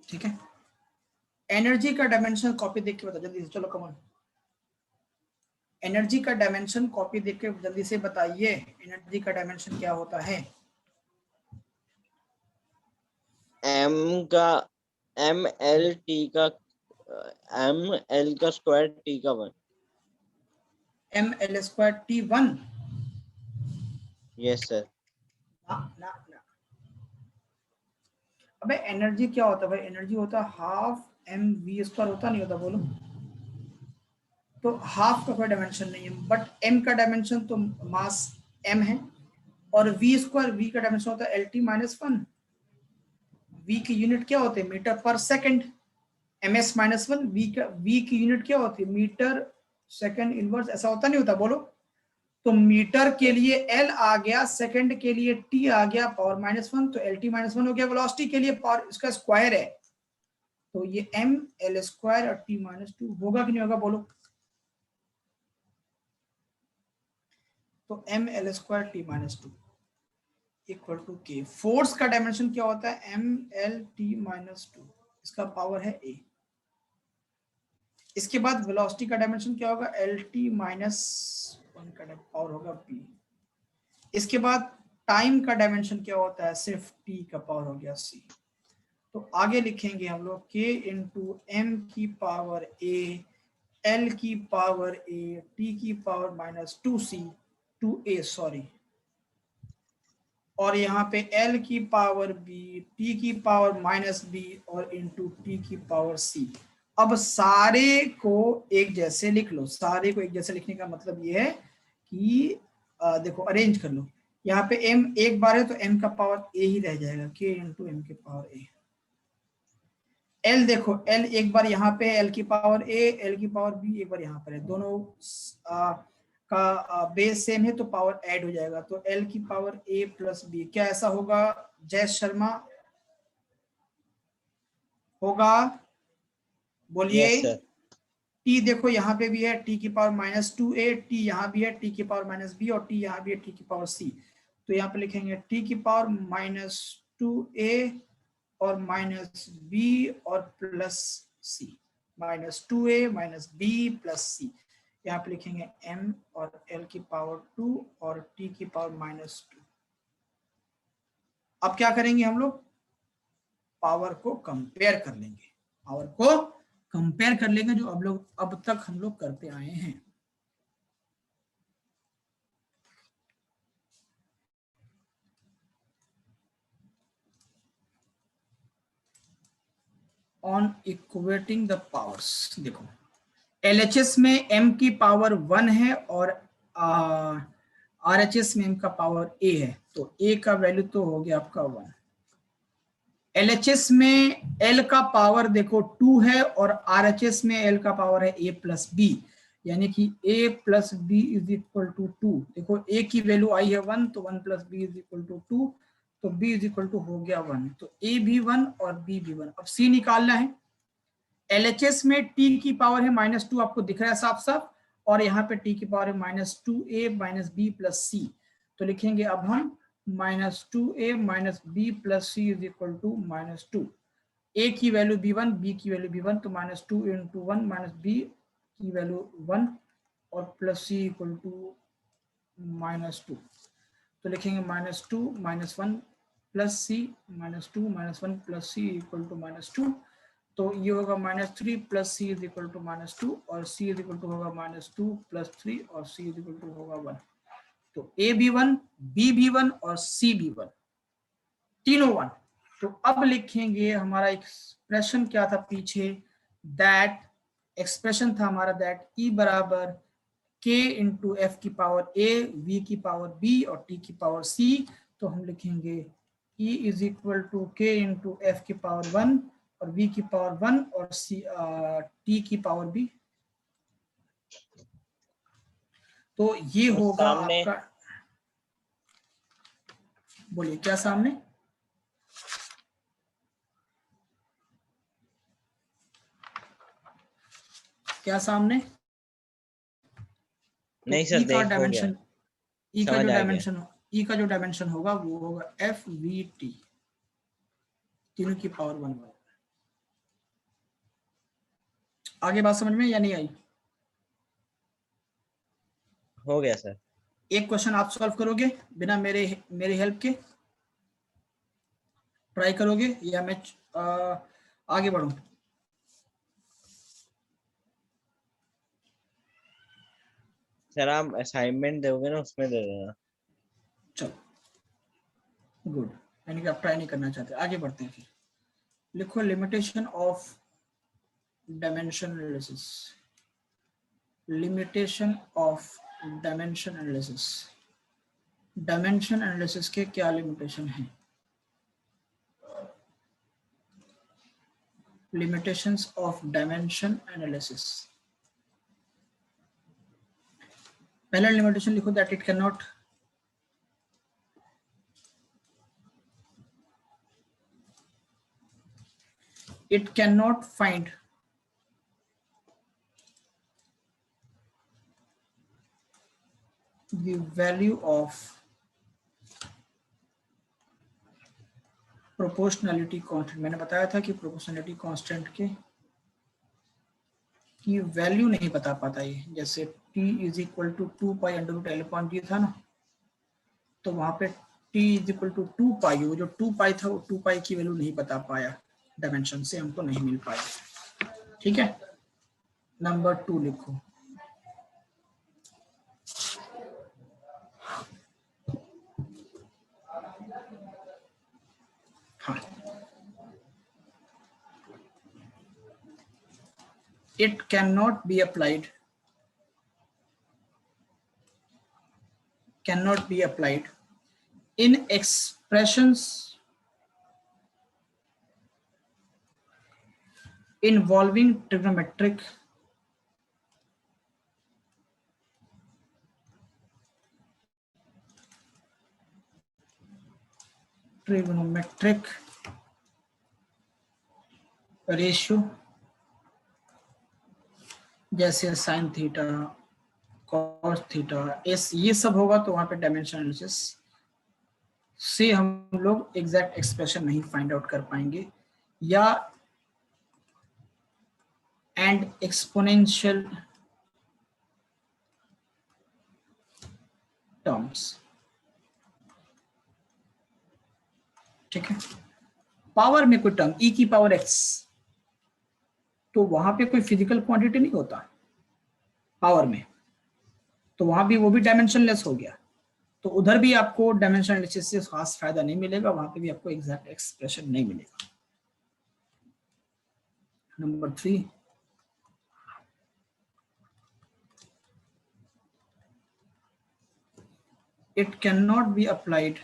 ठीक है। एनर्जी का डायमेंशन कॉपी देख के बता जल्दी से, चलो कमॉन। एनर्जी का डायमेंशन कॉपी देख के जल्दी से बताइए, एनर्जी का डायमेंशन क्या होता है? एम का एम एल टी का एम एल का स्क्वायर टी का 1। M L square T 1। Yes sir. ना। अबे एनर्जी क्या होता है भाई? एनर्जी होता है हाफ एम वी स्क्वायर, होता नहीं होता? बोलो। तो हाफ का कोई डायमेंशन नहीं है, बट एम का डायमेंशन तो मास एम है, और वी स्क्वायर वी का डायमेंशन होता है एल टी माइनस 1। वी की यूनिट क्या होते हैं? Metre per second. M S minus 1। V की यूनिट क्या होती है? मीटर सेकंड इनवर्स, ऐसा होता नहीं होता? बोलो। तो मीटर के लिए एल आ गया, सेकंड के लिए टी आ गया, पावर -1, तो एल टी -1 हो गया। वेलोसिटी के लिए पावर इसका स्क्वायर है, तो ये एम एल स्क्वायर और टी -2 होगा कि नहीं होगा? बोलो। तो M L square T -2 equal to K. Force का डायमेंशन क्या होता है? एम एल टी -2, इसका पावर है ए। इसके बाद वेलोसिटी का डायमेंशन क्या होगा? एल टी -1 का पावर होगा बी। इसके बाद टाइम का डायमेंशन क्या होता है? सिर्फ टी का पावर हो गया सी। तो आगे लिखेंगे हम लोग के इंटू एम की पावर ए, एल की पावर ए, टी की पावर -2c 2a सॉरी, और यहाँ पे एल की पावर बी, टी की पावर -b और इंटू टी की पावर सी। अब सारे को एक जैसे लिख लो। सारे को एक जैसे लिखने का मतलब ये है कि देखो अरेंज कर लो। यहाँ पे m एक बार है तो m का पावर a ही रह जाएगा, k इंटू एम के पावर a। l देखो l एक बार यहाँ पे है, l की पावर a, l की पावर b एक बार यहाँ पर है, दोनों का बेस सेम है तो पावर ऐड हो जाएगा, तो l की पावर a प्लस बी। क्या ऐसा होगा जय शर्मा? होगा? बोलिए। Yes sir. t देखो यहाँ पे भी है, t की पावर -2a, t यहाँ भी है, t की पावर -b और t यहाँ भी है, t की पावर c। तो यहाँ पे लिखेंगे t की पावर -2a और -b और plus c, -2a -b plus c। यहाँ पे लिखेंगे m और l की पावर 2 और t की पावर -2। अब क्या करेंगे हम लोग? पावर को कंपेयर कर लेंगे। पावर को कंपेयर कर लेंगे, जो अब तक हम लोग करते आए हैं। ऑन इक्वेटिंग द पावर्स, देखो LHS में m की पावर 1 है और RHS में m का पावर a है, तो a का वैल्यू तो हो गया आपका 1। LHS में l का पावर देखो 2 है और RHS में l का पावर है a प्लस b, यानी कि a plus b is equal to 2। देखो a की वैल्यू आई है 1, तो 1 plus b is equal to 2, तो b इज इक्वल टू हो गया 1, तो a भी 1 और b भी 1। अब c निकालना है। LHS में t की पावर है -2, आपको दिख रहा है साफ साफ, और यहाँ पे t की पावर है -2a -b प्लस c। तो लिखेंगे अब हम -2a -b plus c is equal to -2। a की वैल्यू b1, b की वैल्यू b1, तो -2 इंटू 1 b की वैल्यू 1 और प्लस c इक्वल टू -2। तो लिखेंगे -2 -1 plus c, -2 -1 plus c equal to -2। तो ये होगा -3 plus C is equal to -2 और सी इज इक्वल टू होगा -2 प्लस 3 और सी इज इक्वल टू होगा 1। तो ए भी 1, बी भी 1 और सी भी 1, तीनों 1। तो अब लिखेंगे हमारा एक्सप्रेशन क्या था पीछे, दैट एक्सप्रेशन था हमारा दैट ई बराबर k इंटू एफ की पावर a, v की पावर b और t की पावर c। तो हम लिखेंगे e is equal to k into F की पावर 1 और v की पावर 1 और c t की पावर b। तो ये और होगा सामने आपका, बोलिए क्या सामने, क्या सामने, तो नहीं सर, ई का देख हो गया, डायमेंशन, ई का समझ जो आ गया। डायमेंशन, ई का जो डायमेंशन होगा वो होगा एफ वी टी, तीनों की पावर 1। आगे बात समझ में या नहीं आई? हो गया सर। एक क्वेश्चन आप सॉल्व करोगे बिना मेरे हेल्प के, ट्राई करोगे या मैं आगे बढ़ूं? सर आप असाइनमेंट दोगे ना, उसमें दे देना। चलो गुड, यानी कि आप ट्राई नहीं करना चाहते, आगे बढ़ते हैं फिर। लिखो limitation of dimension analysis, limitation of dimension analysis. Dimension analysis के क्या लिमिटेशन हैं? limitations of dimension analysis। पहला लिमिटेशन लिखो that it cannot find the value of proportionality constant। मैंने बताया था कि proportionality constant के की वैल्यू नहीं बता पाता ये, जैसे t is equal to 2π/L/d था ना, तो वहां पे t इज इक्वल टू 2π, वो जो 2π था वो 2π की वैल्यू नहीं बता पाया, डायमेंशन से हमको नहीं मिल पाया। ठीक है, नंबर 2 लिखो, हाँ, it cannot be applied in expressions involving trigonometric ratio, जैसे साइन थीटा, कॉस थीटा, एस, ये सब होगा तो वहां पे डायमेंशन एनालिसिस से हम लोग एग्जैक्ट एक्सप्रेशन नहीं फाइंड आउट कर पाएंगे, या एंड एक्सपोनेंशियल टर्म्स। ठीक है, पावर में कोई टर्म e की पावर x, तो वहां पे कोई फिजिकल क्वांटिटी नहीं होता पावर में, तो वहां भी वो भी डायमेंशनलेस हो गया, तो उधर भी आपको डायमेंशन एनालिसिस से खास फायदा नहीं मिलेगा, वहां पे भी आपको एग्जैक्ट एक्सप्रेशन नहीं मिलेगा। Number 3, it cannot be applied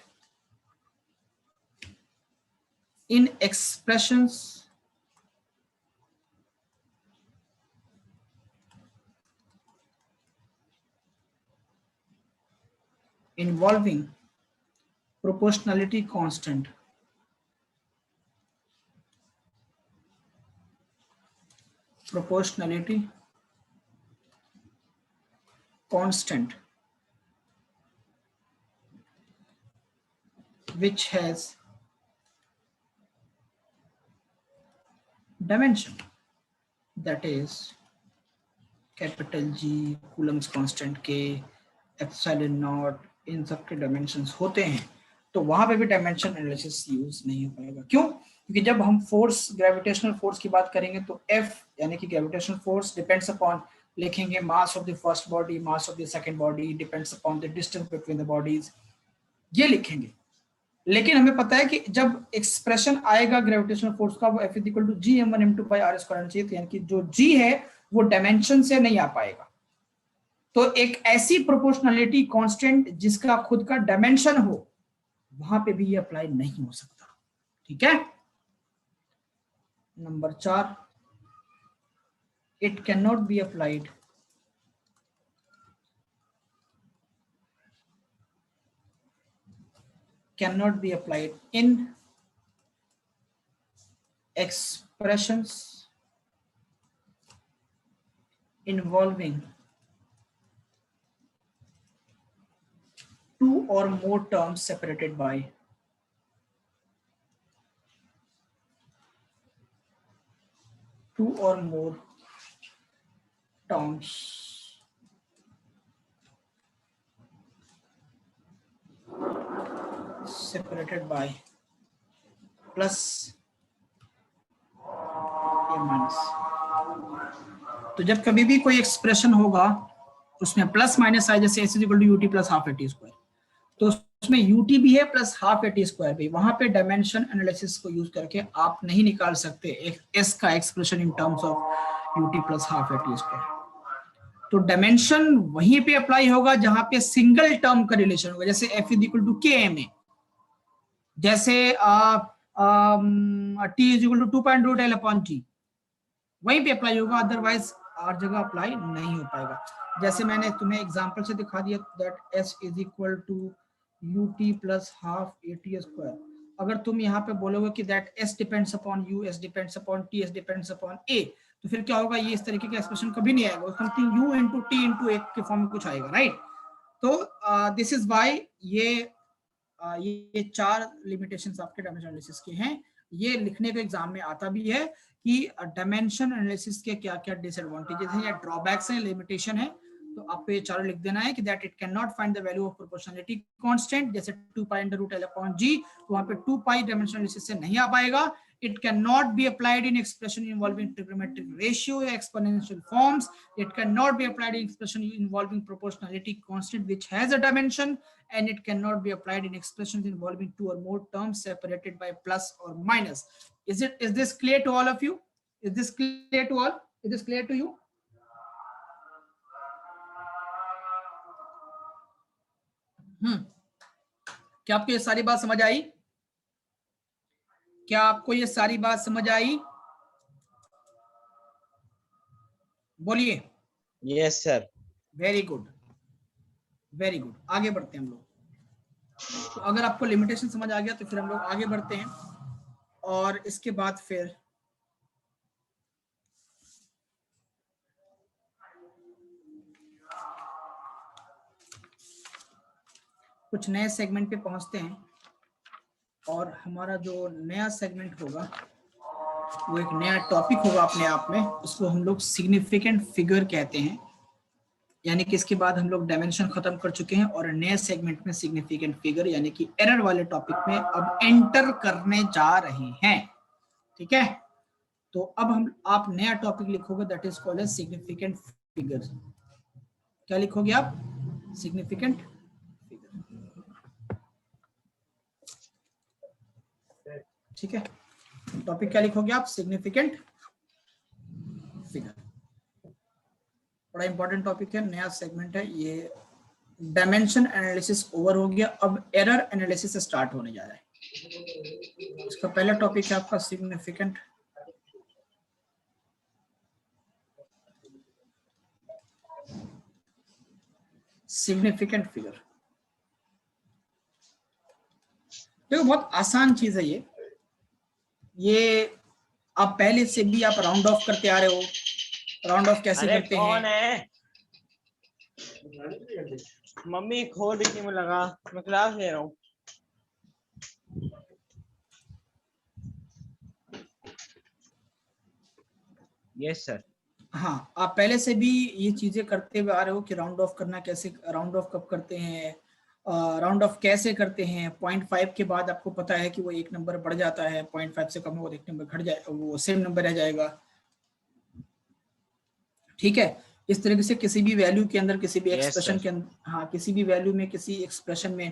in expressions involving proportionality constant, which has dimension, that is capital G, Coulomb's constant K, epsilon naught, इन सब के डायमेंशंस होते हैं, तो वहां पे भी डायमेंशन एनालिसिस यूज नहीं हो पाएगा। क्यों? क्योंकि जब हम फोर्स, ग्रेविटेशनल फोर्स की बात करेंगे तो F यानी कि ग्रेविटेशनल फोर्स डिपेंड्स अपॉन, लिखेंगे mass of the first body, mass of the second body, depends upon the distance between the bodies, ये लिखेंगे। लेकिन हमें पता है कि जब एक्सप्रेशन आएगा ग्रेविटेशनल फोर्स का, वो F equal to G m1 m2 pi r square चाहिए, तो यानी कि जो G है वो डायमेंशन से नहीं आ पाएगा। तो एक ऐसी प्रोपोर्शनलिटी कांस्टेंट जिसका खुद का डायमेंशन हो, वहां पे भी ये अप्लाई नहीं हो सकता। ठीक है। Number 4, it can not be applied in expressions involving two or more terms separated by plus या माइनस। तो जब कभी भी कोई एक्सप्रेशन होगा उसमें प्लस माइनस आए, जैसे s equal to UT plus half A T square, तो उसमें यूटी भी है plus half A T square भी, वहां पे डायमेंशन एनालिसिस को यूज करके आप नहीं निकाल सकते एस का expression in terms of UT plus half A T square. तो डायमेंशन वहीं पे अप्लाई होगा जहां पे सिंगल टर्म का रिलेशन होगा, जैसे F is equal to K M A, जैसे टी इज इक्वल टू 2.रूट अपॉन टी, वहीं पे अप्लाई होगा, अदरवाइज हर जगह अप्लाई नहीं हो पाएगा। जैसे मैंने तुम्हें एग्जांपल से दिखा दिया that S is equal to U T plus half A T square. अगर तुम यहाँ पे बोलोगे कि that S depends upon U, S depends upon T, S depends upon A, तो फिर क्या होगा, ये इस तरीके का एक्सप्रेशन कभी नहीं आएगा, something U into T into A के फॉर्म में कुछ आएगा, राइट। तो दिस इज वाई ये 4 लिमिटेशंस आपके डायमेंशन एनालिसिस के हैं। ये लिखने को एग्जाम में आता भी है कि डायमेंशन एनालिसिस के क्या क्या डिसएडवांटेजेस हैं या ड्रॉबैक्स हैं, लिमिटेशन है। तो आपको ये चारों लिख देना है कि that it can not find the value of proportionality constant, जैसे 2 pi under root L upon G, तो वहां पे 2 पाई डायमेंशन एनालिसिस से नहीं आ पाएगा। It cannot be applied in expression involving trigonometric ratio or exponential forms. It cannot be applied in expression involving proportionality constant which has a dimension, and it cannot be applied in expressions involving 2 or more terms separated by plus or minus. Is this clear to all of you? Is this clear to all? Is this clear to you? क्या आपको ये सारी बात समझ आई? क्या आपको ये सारी बात समझ आई? बोलिए। Yes sir. Very good, very good. आगे बढ़ते हैं हम लोग। तो अगर आपको लिमिटेशन समझ आ गया तो फिर हम लोग आगे बढ़ते हैं, और इसके बाद फिर कुछ नए सेगमेंट पे पहुंचते हैं। और हमारा जो नया सेगमेंट होगा वो एक नया टॉपिक होगा अपने आप में, उसको हम लोग सिग्निफिकेंट फिगर कहते हैं। यानी कि इसके बाद हम लोग डायमेंशन खत्म कर चुके हैं और नए सेगमेंट में सिग्निफिकेंट फिगर यानी कि एरर वाले टॉपिक में अब एंटर करने जा रहे हैं। ठीक है। तो अब आप नया टॉपिक लिखोगे that is called as significant figure. क्या लिखोगे आप? Significant figure. ठीक है। टॉपिक क्या लिखोगे आप? Significant figure. बड़ा इंपॉर्टेंट टॉपिक है, नया सेगमेंट है ये। डायमेंशन एनालिसिस ओवर हो गया, अब एरर एनालिसिस स्टार्ट होने जा रहा है। इसका पहला टॉपिक है आपका सिग्निफिकेंट फिगर। देखो बहुत आसान चीज है ये आप पहले से भी आप राउंड ऑफ करते आ रहे हो। राउंड ऑफ कैसे करते कौन हैं? है? मम्मी खोल रही थी, मैं लगा, मैं क्लास ले रहा हूँ। Yes sir. हाँ, आप पहले से भी ये चीजें करते हुए आ रहे हो कि राउंड ऑफ करना कैसे, राउंड ऑफ कब करते हैं, राउंड ऑफ कैसे करते हैं, 0.5 के बाद आपको पता है कि वो एक नंबर बढ़ जाता है, 0.5 से कम होगा एक नंबर घट जाए, वो सेम नंबर रह जाएगा। ठीक है, इस तरीके से किसी भी वैल्यू के अंदर, किसी भी Yes, एक्सप्रेशन sir. के अंदर, हाँ किसी भी वैल्यू में, किसी एक्सप्रेशन में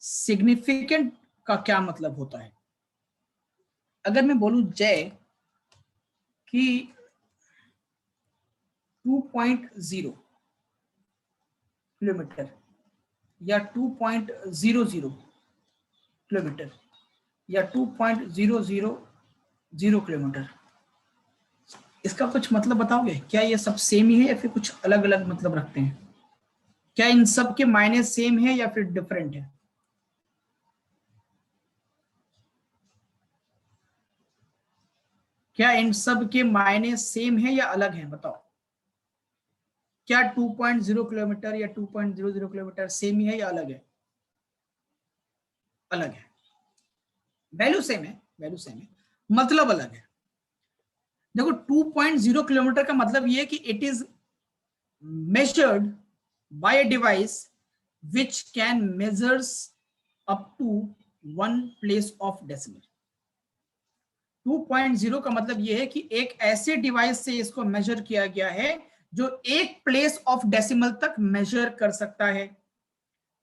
सिग्निफिकेंट का क्या मतलब होता है। अगर मैं बोलूं जय कि 2.0 किलोमीटर या 2.00 किलोमीटर या 2.000 किलोमीटर, इसका कुछ मतलब बताओगे? क्या ये सब सेम ही है या फिर कुछ अलग अलग मतलब रखते हैं? क्या इन सब के मायने सेम है या फिर डिफरेंट है? क्या इन सब के मायने सेम है या अलग है? बताओ, क्या 2.0 किलोमीटर या 2.00 किलोमीटर सेम ही है या अलग है? अलग है। वैल्यू सेम है, वैल्यू सेम है, मतलब अलग है। देखो 2.0 किलोमीटर का मतलब ये है कि it is measured by a device which can measures up to 1 place of decimal। 2.0 का मतलब यह है कि एक ऐसे डिवाइस से इसको मेजर किया गया है जो एक प्लेस ऑफ डेसिमल तक मेजर कर सकता है।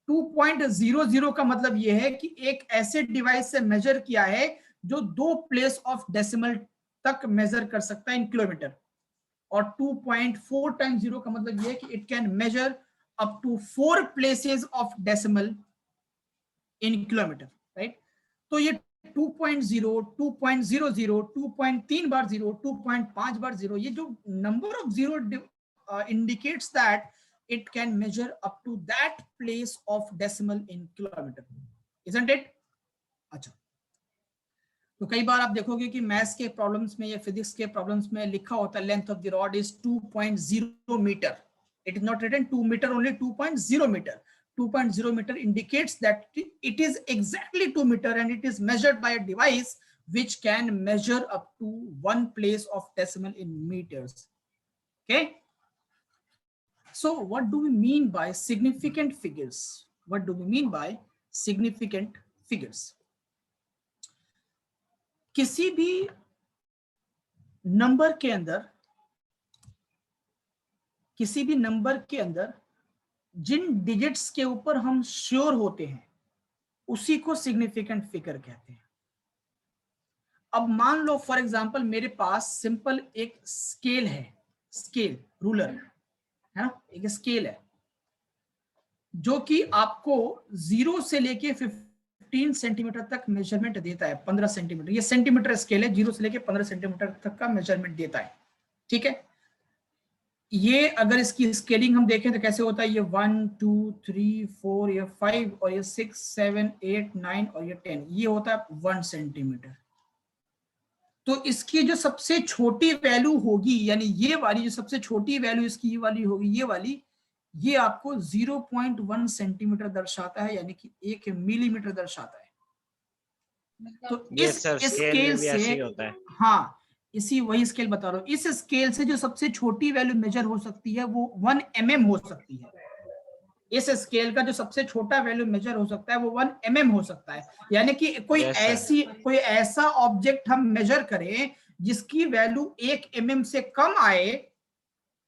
2.00 का मतलब यह है कि एक ऐसे डिवाइस से मेजर किया है जो 2 प्लेस ऑफ डेसिमल तक मेजर कर सकता है इन किलोमीटर। और 2.4 टाइम्स 0 का मतलब यह है कि it can measure up to 4 places of decimal in kilometre, right. तो ये 2.0, 2.00, 2.3 बार 0, 2.5 बार 0, ये जो number of 0 indicates that it can measure up to that place of decimal in kilometer, isn't it? अच्छा, तो कई बार आप देखोगे कि मैथ्स के प्रॉब्लम्स में या फिजिक्स के प्रॉब्लम्स में लिखा होता है length of the rod is 2.0 metre. It is not written 2 metre, only 2.0 metre. 2.0 meter indicates that it is exactly 2 meter and it is measured by a device which can measure up to 1 place of decimal in meters. Okay, so what do we mean by significant figures? What do we mean by significant figures? किसी भी number के अंदर, किसी भी number के अंदर जिन digits के ऊपर हम श्योर होते हैं उसी को सिग्निफिकेंट फिगर कहते हैं। अब मान लो फॉर एग्जांपल मेरे पास सिंपल एक स्केल है, स्केल रूलर है ना, एक स्केल है जो कि आपको 0 से लेके 15 सेंटीमीटर तक मेजरमेंट देता है। 15 सेंटीमीटर, ये सेंटीमीटर स्केल है, 0 से लेके 15 सेंटीमीटर तक का मेजरमेंट देता है। ठीक है, ये अगर इसकी स्केलिंग हम देखें तो कैसे होता है, ये 1 2 3 4, ये 5 और ये 6 7 8 9 और ये 10, ये होता है 1 सेंटीमीटर। तो इसकी जो सबसे छोटी वैल्यू होगी, यानी ये वाली जो सबसे छोटी वैल्यू इसकी ये वाली होगी, ये वाली, ये आपको 0.1 सेंटीमीटर दर्शाता है, यानी कि 1 मिलीमीटर दर्शाता है। तो इस स्केल से, हाँ इसी वही स्केल बता रहा हूं, इस स्केल से जो सबसे छोटी वैल्यू मेजर हो सकती है वो 1 mm हो सकती है। इस स्केल का जो सबसे छोटा वैल्यू मेजर हो सकता है वो 1 mm हो सकता है। यानी कि कोई कोई ऐसा ऑब्जेक्ट हम मेजर करें जिसकी वैल्यू 1 mm से कम आए,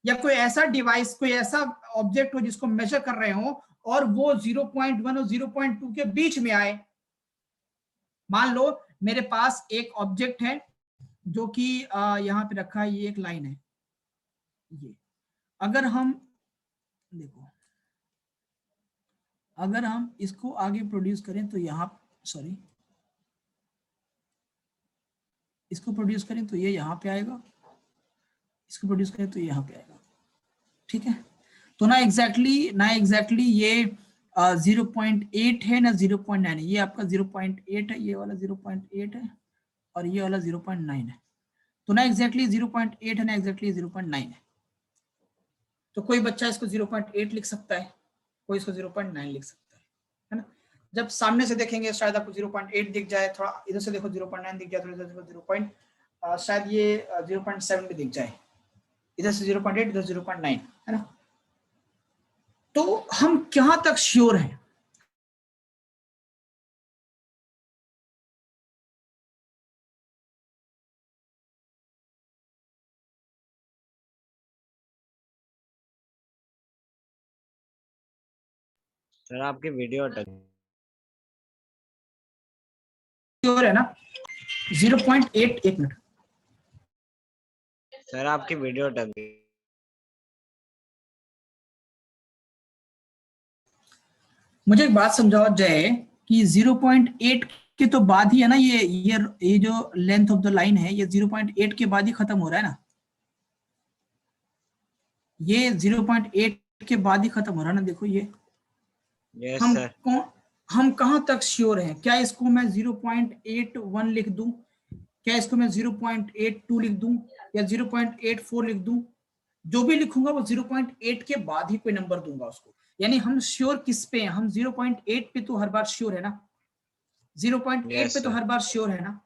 या कोई ऐसा डिवाइस, कोई ऐसा ऑब्जेक्ट हो जिसको मेजर कर रहे हो और वो 0.1 और 0.2 के बीच में आए। मान लो मेरे पास एक ऑब्जेक्ट है जो कि यहाँ पे रखा है, ये एक लाइन है, ये अगर हम देखो, अगर हम इसको आगे प्रोड्यूस करें तो यहाँ, सॉरी इसको प्रोड्यूस करें तो ये यहाँ पे आएगा, इसको प्रोड्यूस करें तो ये यहाँ पे आएगा। ठीक है, तो ना एग्जैक्टली ये 0.8 है ना 0.9 है, ये आपका 0.8 है, ये वाला 0.8 है और ये वाला 0.9 है। तो ना एग्जैक्टली 0.8 है ना एग्जैक्टली 0.9 है। तो कोई बच्चा इसको 0.8 लिख सकता है, कोई इसको 0.9 लिख सकता है ना। जब सामने से देखेंगे शायद आपको 0.8 दिख जाए, थोड़ा इधर से देखो 0.9 दिख जाए, थोड़ा इधर देखो शायद ये 0.7 भी दिख जाए, इधर से 0.8 इधर 0.9 है ना। तो हम कहां तक श्योर हैं, सर आपकी वीडियो अटक श्योर है ना? 0.8, एक मिनट, सर आपकी वीडियो अटक गई। मुझे एक बात समझाओ जय कि 0.8 के तो बाद ही है ना, ये जो लेंथ ऑफ द लाइन है ये 0.8 के बाद ही खत्म हो रहा है ना, ये 0.8 के बाद ही खत्म हो रहा है ना। देखो ये यस हम सर। कौन हम कहां तक श्योर हैं? क्या इसको मैं 0.81 लिख दूं, क्या इसको मैं 0.82 लिख दूं, या 0.84 लिख दूं? जो भी लिखूंगा वो 0.8 के बाद ही कोई नंबर दूंगा उसको। यानी हम श्योर किस पे हैं? हम 0.8 पे तो हर बार श्योर है ना, 0.8 पे यस तो सर। हर बार श्योर है ना।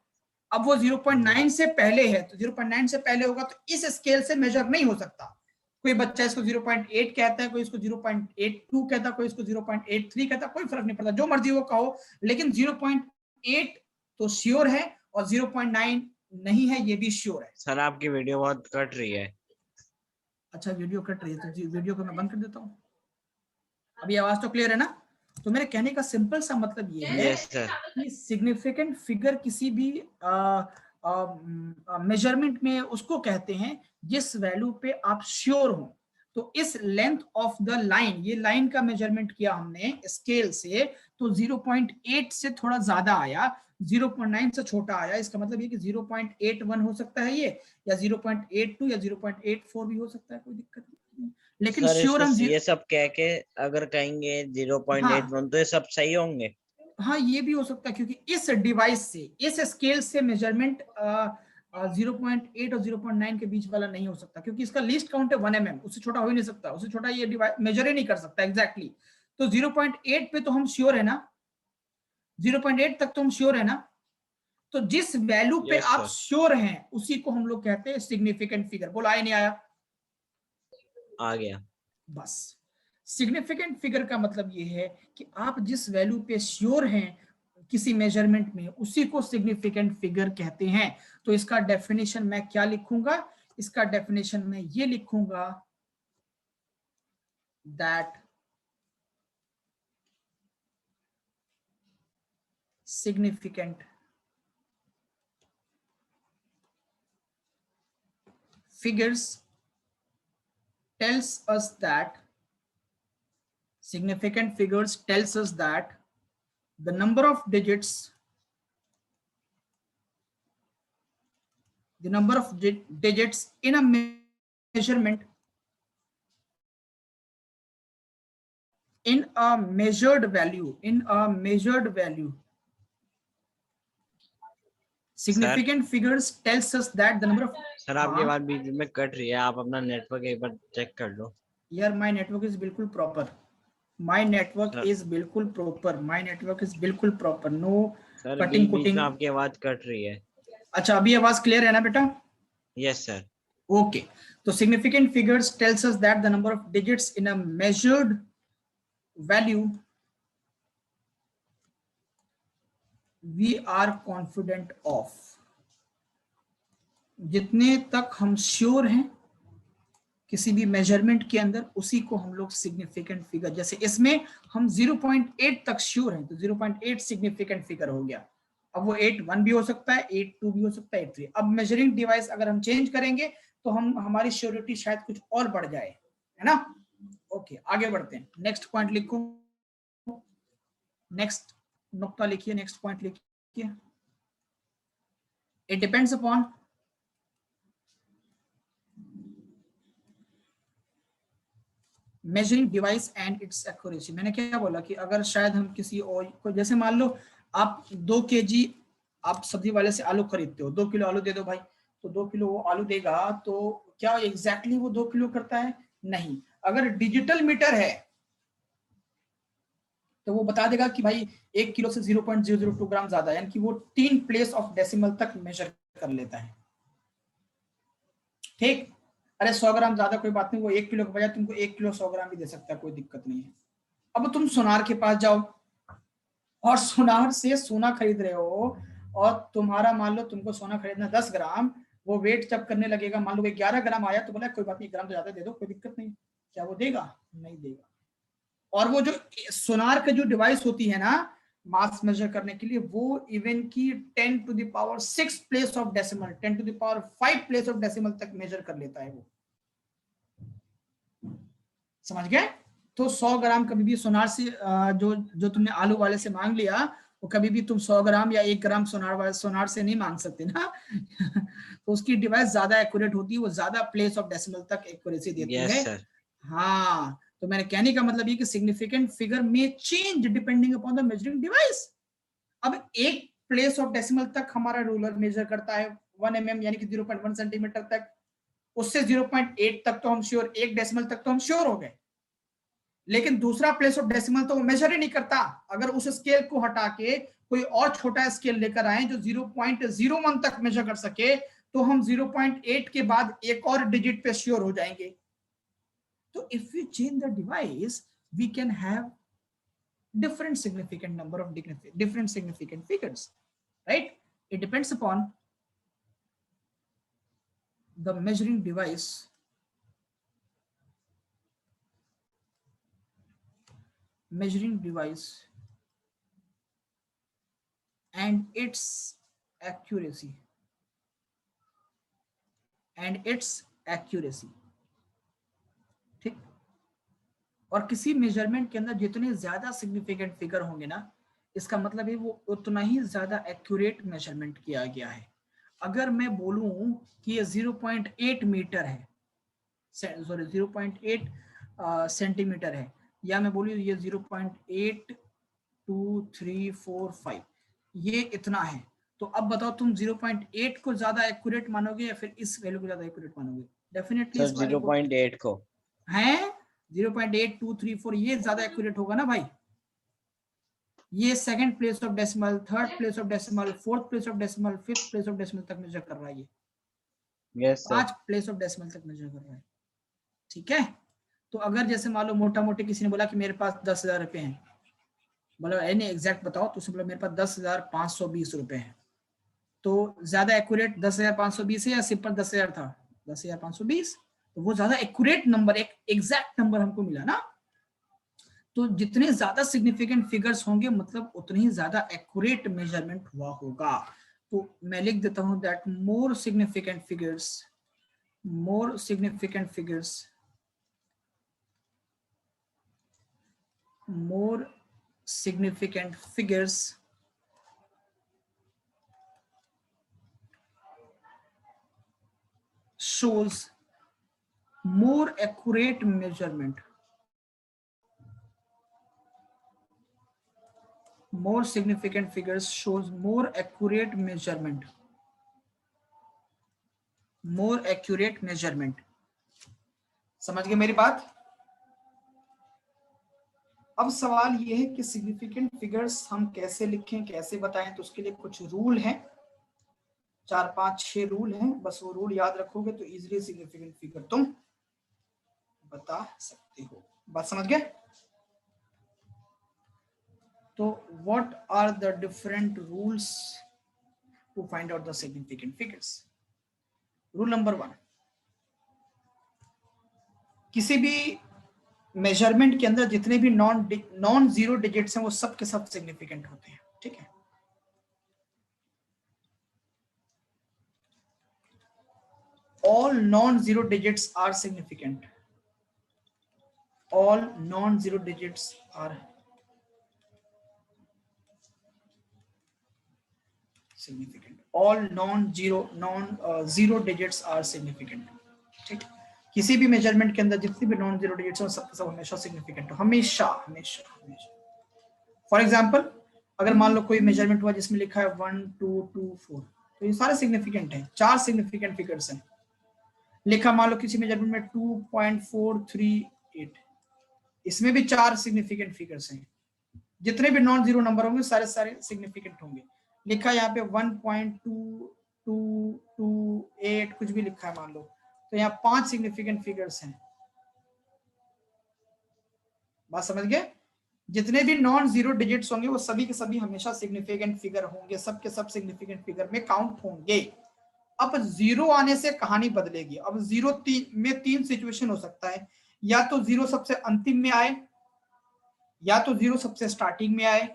अब वो 0.9 से पहले है, तो 0.9 से पहले होगा तो इस स्केल से मेजर नहीं हो सकता। कोई बच्चा इसको 0.8 कहता है, कोई इसको 0.82 कहता है, कोई इसको 0.83 कहता है, कोई फर्क नहीं पड़ता, जो मर्जी वो कहो, लेकिन 0.8 तो श्योर है और 0.9 नहीं है, ये भी श्योर है। सर आपकी वीडियो बहुत कट रही है। अच्छा वीडियो कट रही है तो वीडियो को मैं बंद कर देता हूँ। अभी आवाज तो क्लियर है ना? तो मेरे कहने का सिंपल सा मतलब ये है यस सर। कि सिग्निफिकेंट फिगर किसी भी मेजरमेंट में उसको कहते हैं जिस वैल्यू पे आप श्योर हो। तो इस लेंथ ऑफ द लाइन, ये लाइन का मेजरमेंट किया हमने स्केल से, तो 0.8 से थोड़ा ज्यादा आया, 0.9 से छोटा आया, इसका मतलब ये कि 0.81 हो सकता है ये, या 0.82 या 0.84 भी हो सकता है, कोई दिक्कत नहीं, लेकिन सर श्योर इसको हम ये सब कह के अगर कहेंगे हाँ 0.81 तो ये सब सही होंगे। हाँ ये भी हो सकता है, क्योंकि इस डिवाइस से, इस स्केल से मेजरमेंट 0.8 और 0.9 के बीच वाला नहीं हो सकता, क्योंकि इसका लीस्ट काउंट है 1 mm, उससे छोटा हो ही नहीं सकता, उससे छोटा ये डिवाइस मेजर ही नहीं कर सकता एग्जैक्टली। तो 0.8 पे तो हम श्योर है ना, 0.8 तक तो हम श्योर है ना। तो जिस वैल्यू पे यस आप सर। श्योर हैं उसी को हम लोग कहते हैं सिग्निफिकेंट फिगर। बोला आया नहीं आया? आ गया। बस सिग्निफिकेंट फिगर का मतलब ये है कि आप जिस वैल्यू पे श्योर हैं किसी मेजरमेंट में, उसी को सिग्निफिकेंट फिगर कहते हैं। तो इसका डेफिनेशन मैं क्या लिखूंगा? इसका डेफिनेशन मैं ये लिखूंगा that significant figures tells us that significant figures tells us that the number of digits digits in a measurement, in a measured value, sir significant figures tells us that the number of sir आपकी हाँ बात बीच में cut रही है, आप अपना network एक बार check कर लो। यार माय नेटवर्क इज बिल्कुल proper, my network sir is बिल्कुल प्रॉपर, माय नेटवर्क इज बिल्कुल प्रॉपर, नो सर कटिंग बीच बीच में कुटिंग। आपकी आवाज कट रही है। अच्छा अभी आवाज क्लियर है ना बेटा? Yes sir. Okay, so significant figures tells us that the number of digits in a measured value we are confident of, जितने तक हम श्योर हैं किसी भी मेजरमेंट के अंदर, उसी को हम लोग सिग्निफिकेंट फिगर, जैसे इसमें हम 0.8 तक श्योर हैं तो 0.8 सिग्निफिकेंट फिगर हो गया। अब वो 81 भी हो सकता है, 82 भी हो सकता है, 83। अब मेजरिंग डिवाइस अगर हम चेंज करेंगे तो हम हमारी श्योरिटी शायद कुछ और बढ़ जाए, है ना? ओके आगे बढ़ते हैं, नेक्स्ट पॉइंट लिखो, नेक्स्ट नुक्ता लिखिए, नेक्स्ट पॉइंट लिखिए। It depends upon measuring device and it's accuracy. मैंने क्या बोला कि अगर शायद हम किसी और को, जैसे मान लो आप 2 kg आप सब्जी वाले से आलू खरीदते हो, 2 किलो आलू दे दो भाई, तो 2 किलो वो आलू देगा, तो क्या एग्जैक्टली वो 2 किलो करता है? नहीं। अगर डिजिटल मीटर है तो वो बता देगा कि भाई 1 किलो से 0.002 ग्राम ज्यादा है, यानी कि वो 3 प्लेस ऑफ डेसिमल तक मेजर कर लेता है। ठीक, अरे 100 ग्राम ज्यादा कोई बात नहीं, वो 1 किलो के बजाय तुमको 1 किलो 100 ग्राम भी दे सकता है, कोई दिक्कत नहीं है। अब तुम सोनार के पास जाओ और सोनार से सोना खरीद रहे हो, और तुम्हारा मान लो तुमको सोना खरीदना 10 ग्राम, वो वेट जब करने लगेगा मान लो 11 ग्राम आया तो बोला कोई बात नहीं, 1 ग्राम तो ज्यादा दे दो, कोई दिक्कत नहीं। क्या वो देगा? नहीं देगा। और वो जो सोनार का जो डिवाइस होती है ना मास मेजर करने के लिए, वो इवन की 10⁶ place of decimal, 10⁵ place of decimal तक मेजर कर लेता है वो, समझ गए? तो 100 ग्राम कभी भी सोनार से जो तुमने आलू वाले से मांग लिया, वो कभी भी तुम 100 ग्राम या 1 ग्राम सोनार से नहीं मांग सकते ना। तो उसकी डिवाइस ज्यादा एक्यूरेट होती है, वो ज्यादा प्लेस ऑफ डेसिमल तक एक्यूरेसी देती यस है। सर। हाँ, तो मैंने कहने का मतलब ये कि सिग्निफिकेंट फिगर में change depending upon the measuring device. अब एक प्लेस ऑफ डेसिमल तक हमारा रूलर मेजर करता है 1 mm यानी कि 0.1 सेंटीमीटर तक, उससे 0.8 तक तो हम श्योर, 1 डेसिमल तक तो हम श्योर हो गए, लेकिन दूसरा प्लेस ऑफ डेसिमल तो वो मेजर ही नहीं करता। अगर उस स्केल को हटा के कोई और छोटा स्केल लेकर आए जो 0.01 तक मेजर कर सके, तो हम 0.8 के बाद एक और डिजिट पे श्योर हो जाएंगे। तो if we change the device we can have different significant number of different significant figures, right? It depends upon the measuring device, and its accuracy, ठीक। और किसी मेजरमेंट के अंदर जितने ज्यादा सिग्निफिकेंट फिगर होंगे ना, इसका मतलब है वो उतना ही ज्यादा एक्यूरेट मेजरमेंट किया गया है। अगर मैं बोलूं कि ये 0.8 मीटर है, सॉरी 0.8 सेंटीमीटर है, या मैं बोलूं ये 0.8235 ये इतना है, तो अब बताओ तुम 0.8 को ज्यादा एक्यूरेट मानोगे या फिर इस वैल्यू को ज्यादा एक्यूरेट मानोगे? डेफिनेटली सर 0.8 को है। 0.8234 ये ज्यादा एक्यूरेट होगा ना भाई। ये second place of decimal, third place of decimal, fourth place of decimal, fifth place of decimal तक मेजर कर रहा है ये। Yes sir. 5 place of decimal तक मेजर कर रहा है, ठीक है। तो अगर जैसे मान लो मोटा मोटी किसी ने बोला कि मेरे पास 10,000 रुपए हैं, बोला नहीं एग्जैक्ट बताओ, तो उसने बोला मेरे पास 10,520 रुपए हैं, तो ज्यादा एक्यूरेट 10,520 है या सिंपल 10,000 था? 10,520, तो वो ज्यादा एक्यूरेट नंबर, एक एग्जैक्ट नंबर हमको मिला ना। तो जितने ज्यादा सिग्निफिकेंट फिगर्स होंगे मतलब उतनी ही ज्यादा एक्यूरेट मेजरमेंट हुआ होगा। तो मैं लिख देता हूं that more significant figures shows more accurate measurement. More significant figures shows more accurate measurement. समझ गए मेरी बात? अब सवाल ये है कि सिग्निफिकेंट फिगर्स हम कैसे लिखें, कैसे बताएं, तो उसके लिए कुछ रूल हैं, 4 5 6 रूल हैं। बस वो रूल याद रखोगे तो इजीली सिग्निफिकेंट फिगर तुम बता सकते हो। बात समझ गए? तो what are the different rules to find out the significant figures? Rule number 1, किसी भी मेजरमेंट के अंदर जितने भी नॉन जीरो डिजिट्स हैं वो सब के सब सिग्निफिकेंट होते हैं, ठीक है। all non-zero digits are significant. All non-zero digits are significant. All non-zero digits are significant. ठीक, किसी भी मेजरमेंट के अंदर जितनी भी नॉन जीरो डिजिट्स हैं सब हमेशा सिग्निफिकेंट हो, हमेशा हमेशा हमेशा। फॉर एग्जांपल अगर मान लो कोई मेजरमेंट हुआ जिसमें लिखा है 1 2 2 4, तो ये सारे सिग्निफिकेंट हैं, 4 सिग्निफिकेंट फिगर्स हैं। लिखा मान लो किसी मेजरमेंट में 2.438, इसमें भी 4 सिग्निफिकेंट फिगर्स हैं। जितने भी नॉन जीरो नंबर होंगे सारे सारे सिग्निफिकेंट होंगे। लिखा यहाँ पे 1.2228 कुछ भी लिखा है मान लो, तो यहाँ 5 सिग्निफिकेंट फिगर्स हैं। बात समझ गए? जितने भी नॉन जीरो डिजिट्स होंगे वो सभी के सभी हमेशा सिग्निफिकेंट फिगर होंगे, सब के सब सिग्निफिकेंट फिगर में काउंट होंगे। अब जीरो आने से कहानी बदलेगी। अब जीरो में 3 सिचुएशन हो सकता है, या तो जीरो सबसे अंतिम में आए, या तो 0 सबसे स्टार्टिंग में आए,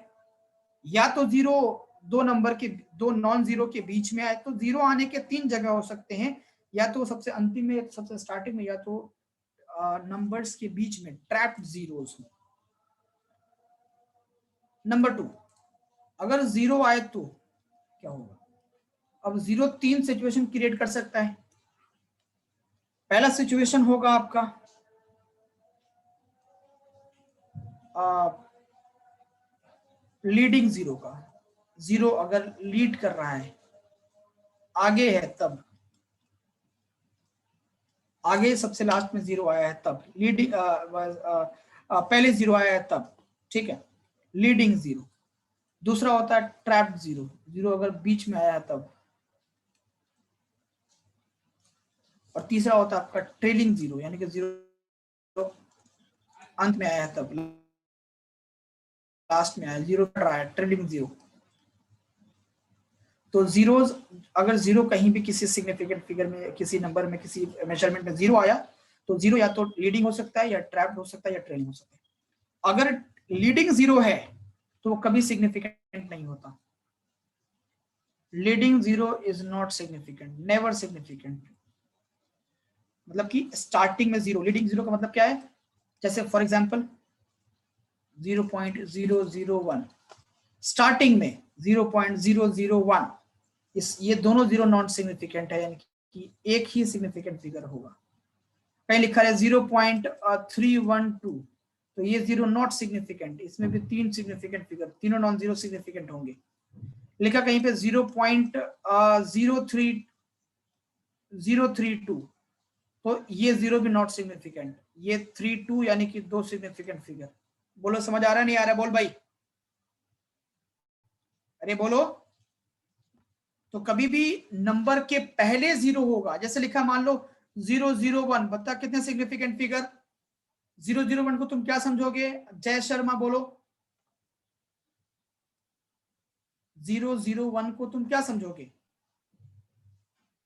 या तो 0 दो नंबर के, दो नॉन जीरो के बीच में आए। तो 0 आने के 3 जगह हो सकते हैं, या तो सबसे अंतिम में, सबसे स्टार्टिंग में, या तो नंबर्स के बीच में ट्रैप्ड जीरोस हो। नंबर 2, अगर 0 आए तो क्या होगा? अब 0 3 सिचुएशन क्रिएट कर सकता है। पहला सिचुएशन होगा आपका लीडिंग 0 का। 0 अगर लीड कर रहा है, आगे है, तब आगे सबसे लास्ट में 0 आया है तब लीडिंग, पहले 0 आया है तब, ठीक है, लीडिंग 0। दूसरा होता है ट्रैप्ड 0, 0 अगर बीच में आया है तब। और तीसरा होता है आपका ट्रेलिंग 0, यानी कि 0 अंत में आया है तब, लास्ट में आया, 0 कर रहा है, ट्रेलिंग 0। तो जीरोस, अगर 0 कहीं भी किसी सिग्निफिकेंट फिगर में, किसी नंबर में, किसी मेजरमेंट में 0 आया, तो 0 या तो लीडिंग हो सकता है, या ट्रैप्ड हो सकता है, या ट्रेलिंग हो सकता है। अगर लीडिंग 0 है तो वो कभी सिग्निफिकेंट नहीं होता। Leading 0 is not significant, never significant. मतलब कि स्टार्टिंग में 0, लीडिंग 0 का मतलब क्या है? जैसे फॉर एग्जांपल 0.001, स्टार्टिंग में 0.001, ये दोनों 0 नॉन सिग्निफिकेंट है, यानी कि एक ही सिग्निफिकेंट फिगर होगा। कहीं लिखा है 0.312, तो ये 0 नॉट सिग्निफिकेंट, इसमें भी 3 सिग्निफिकेंट फिगर, तीनों नॉन जीरो सिग्निफिकेंट होंगे। लिखा कहीं पे 0.032, तो ये 0 भी नॉट सिग्निफिकेंट, ये 32 यानी कि 2 सिग्निफिकेंट फिगर। बोलो समझ आ रहा नहीं आ रहा? बोल भाई, अरे बोलो। तो कभी भी नंबर के पहले 0 होगा, जैसे लिखा मान लो 001, बता कितने सिग्निफिकेंट फिगर? 001 को तुम क्या समझोगे? जय शर्मा बोलो, 001 को तुम क्या समझोगे?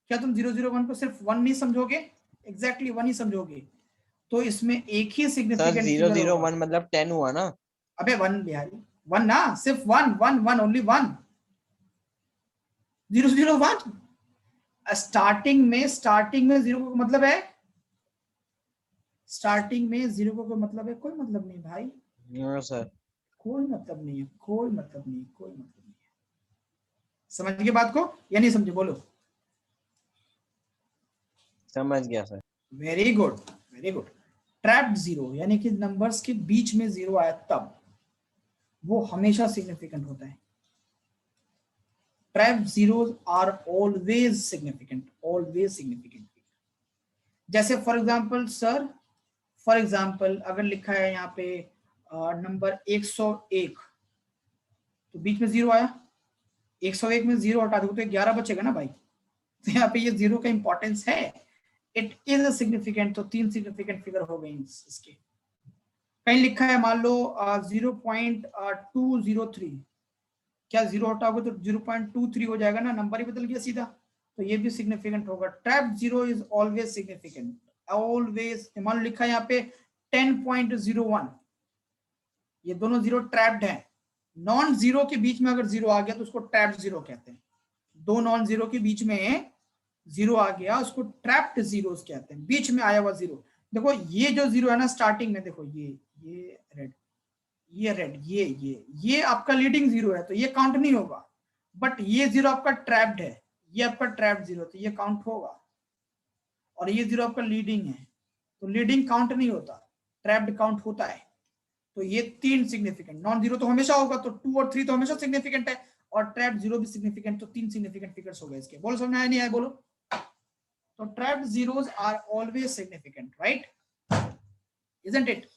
क्या तुम 001 को सिर्फ 1 नहीं समझोगे? एग्जैक्टली 1 ही समझोगे। तो इसमें एक ही सर सिग्निफिकेंट फिगर होगा। 001 मतलब 10 हुआ ना? अबे 1 बिहारी, 1 ना, सिर्फ 1 1 1, ओनली 1। 001 स्टार्टिंग में 0 का मतलब है, स्टार्टिंग में 0 का कोई मतलब है? कोई मतलब नहीं भाई, हाँ सर। कोई मतलब नहीं है, कोई मतलब नहीं, कोई मतलब नहीं है। समझ गए बात को या नहीं समझे? बोलो। समझ गया sir. Very good, very good. Trapped 0 यानी कि नंबर्स के बीच में 0 आया तब, वो हमेशा सिग्निफिकेंट होता है। Trapped zeros are always significant, always significant. जैसे for example sir, for example अगर लिखा है यहाँ पे नंबर 101, तो बीच में 0 आया, 101 में 0 हटा दो तो 11 बचेगा ना भाई। तो यहाँ पे ये 0 का इंपॉर्टेंस है, इट इज अ सिग्निफिकेंट। तो 3 सिग्निफिकेंट फिगर हो गए इसके। कहीं लिखा है मान लो 0.203, क्या 0 हटाओगे तो 0.23 हो जाएगा ना, नंबर ही बदल गया सीधा। तो ये भी सिग्निफिकेंट होगा। Trapped 0 is always significant, always. मान लो लिखा है यहाँ पे 10.01, ये दोनों 0 ट्रैप्ड हैं। नॉन जीरो के बीच में अगर 0 आ गया तो उसको ट्रैप्ड 0 कहते हैं। दो नॉन जीरो के बीच में 0 आ गया, उसको ट्रैप्ड जीरोस कहते हैं, बीच में आया हुआ 0। देखो ये जो 0 है ना स्टार्टिंग में, देखो ये रेड, ये रेड, ये आपका लीडिंग 0 है, तो ये काउंट नहीं होगा। बट ये 0 आपका ट्रैप्ड है, ये आपका ट्रैप्ड 0, तो ये काउंट होगा। और ये 0 आपका लीडिंग है, तो लीडिंग काउंट नहीं होता, ट्रैप्ड काउंट होता है। तो ये 3 सिग्निफिकेंट, नॉन जीरो तो हमेशा होगा, तो 2 और 3 तो हमेशा सिग्निफिकेंट है, और ट्रैप्ड 0 भी सिग्निफिकेंट। तो 3 सिग्निफिकेंट फिगर्स हो गए इसके। बोलो समझ आया नहीं आया? बोलो। तो trapped zeros are always significant, right? Isn't it?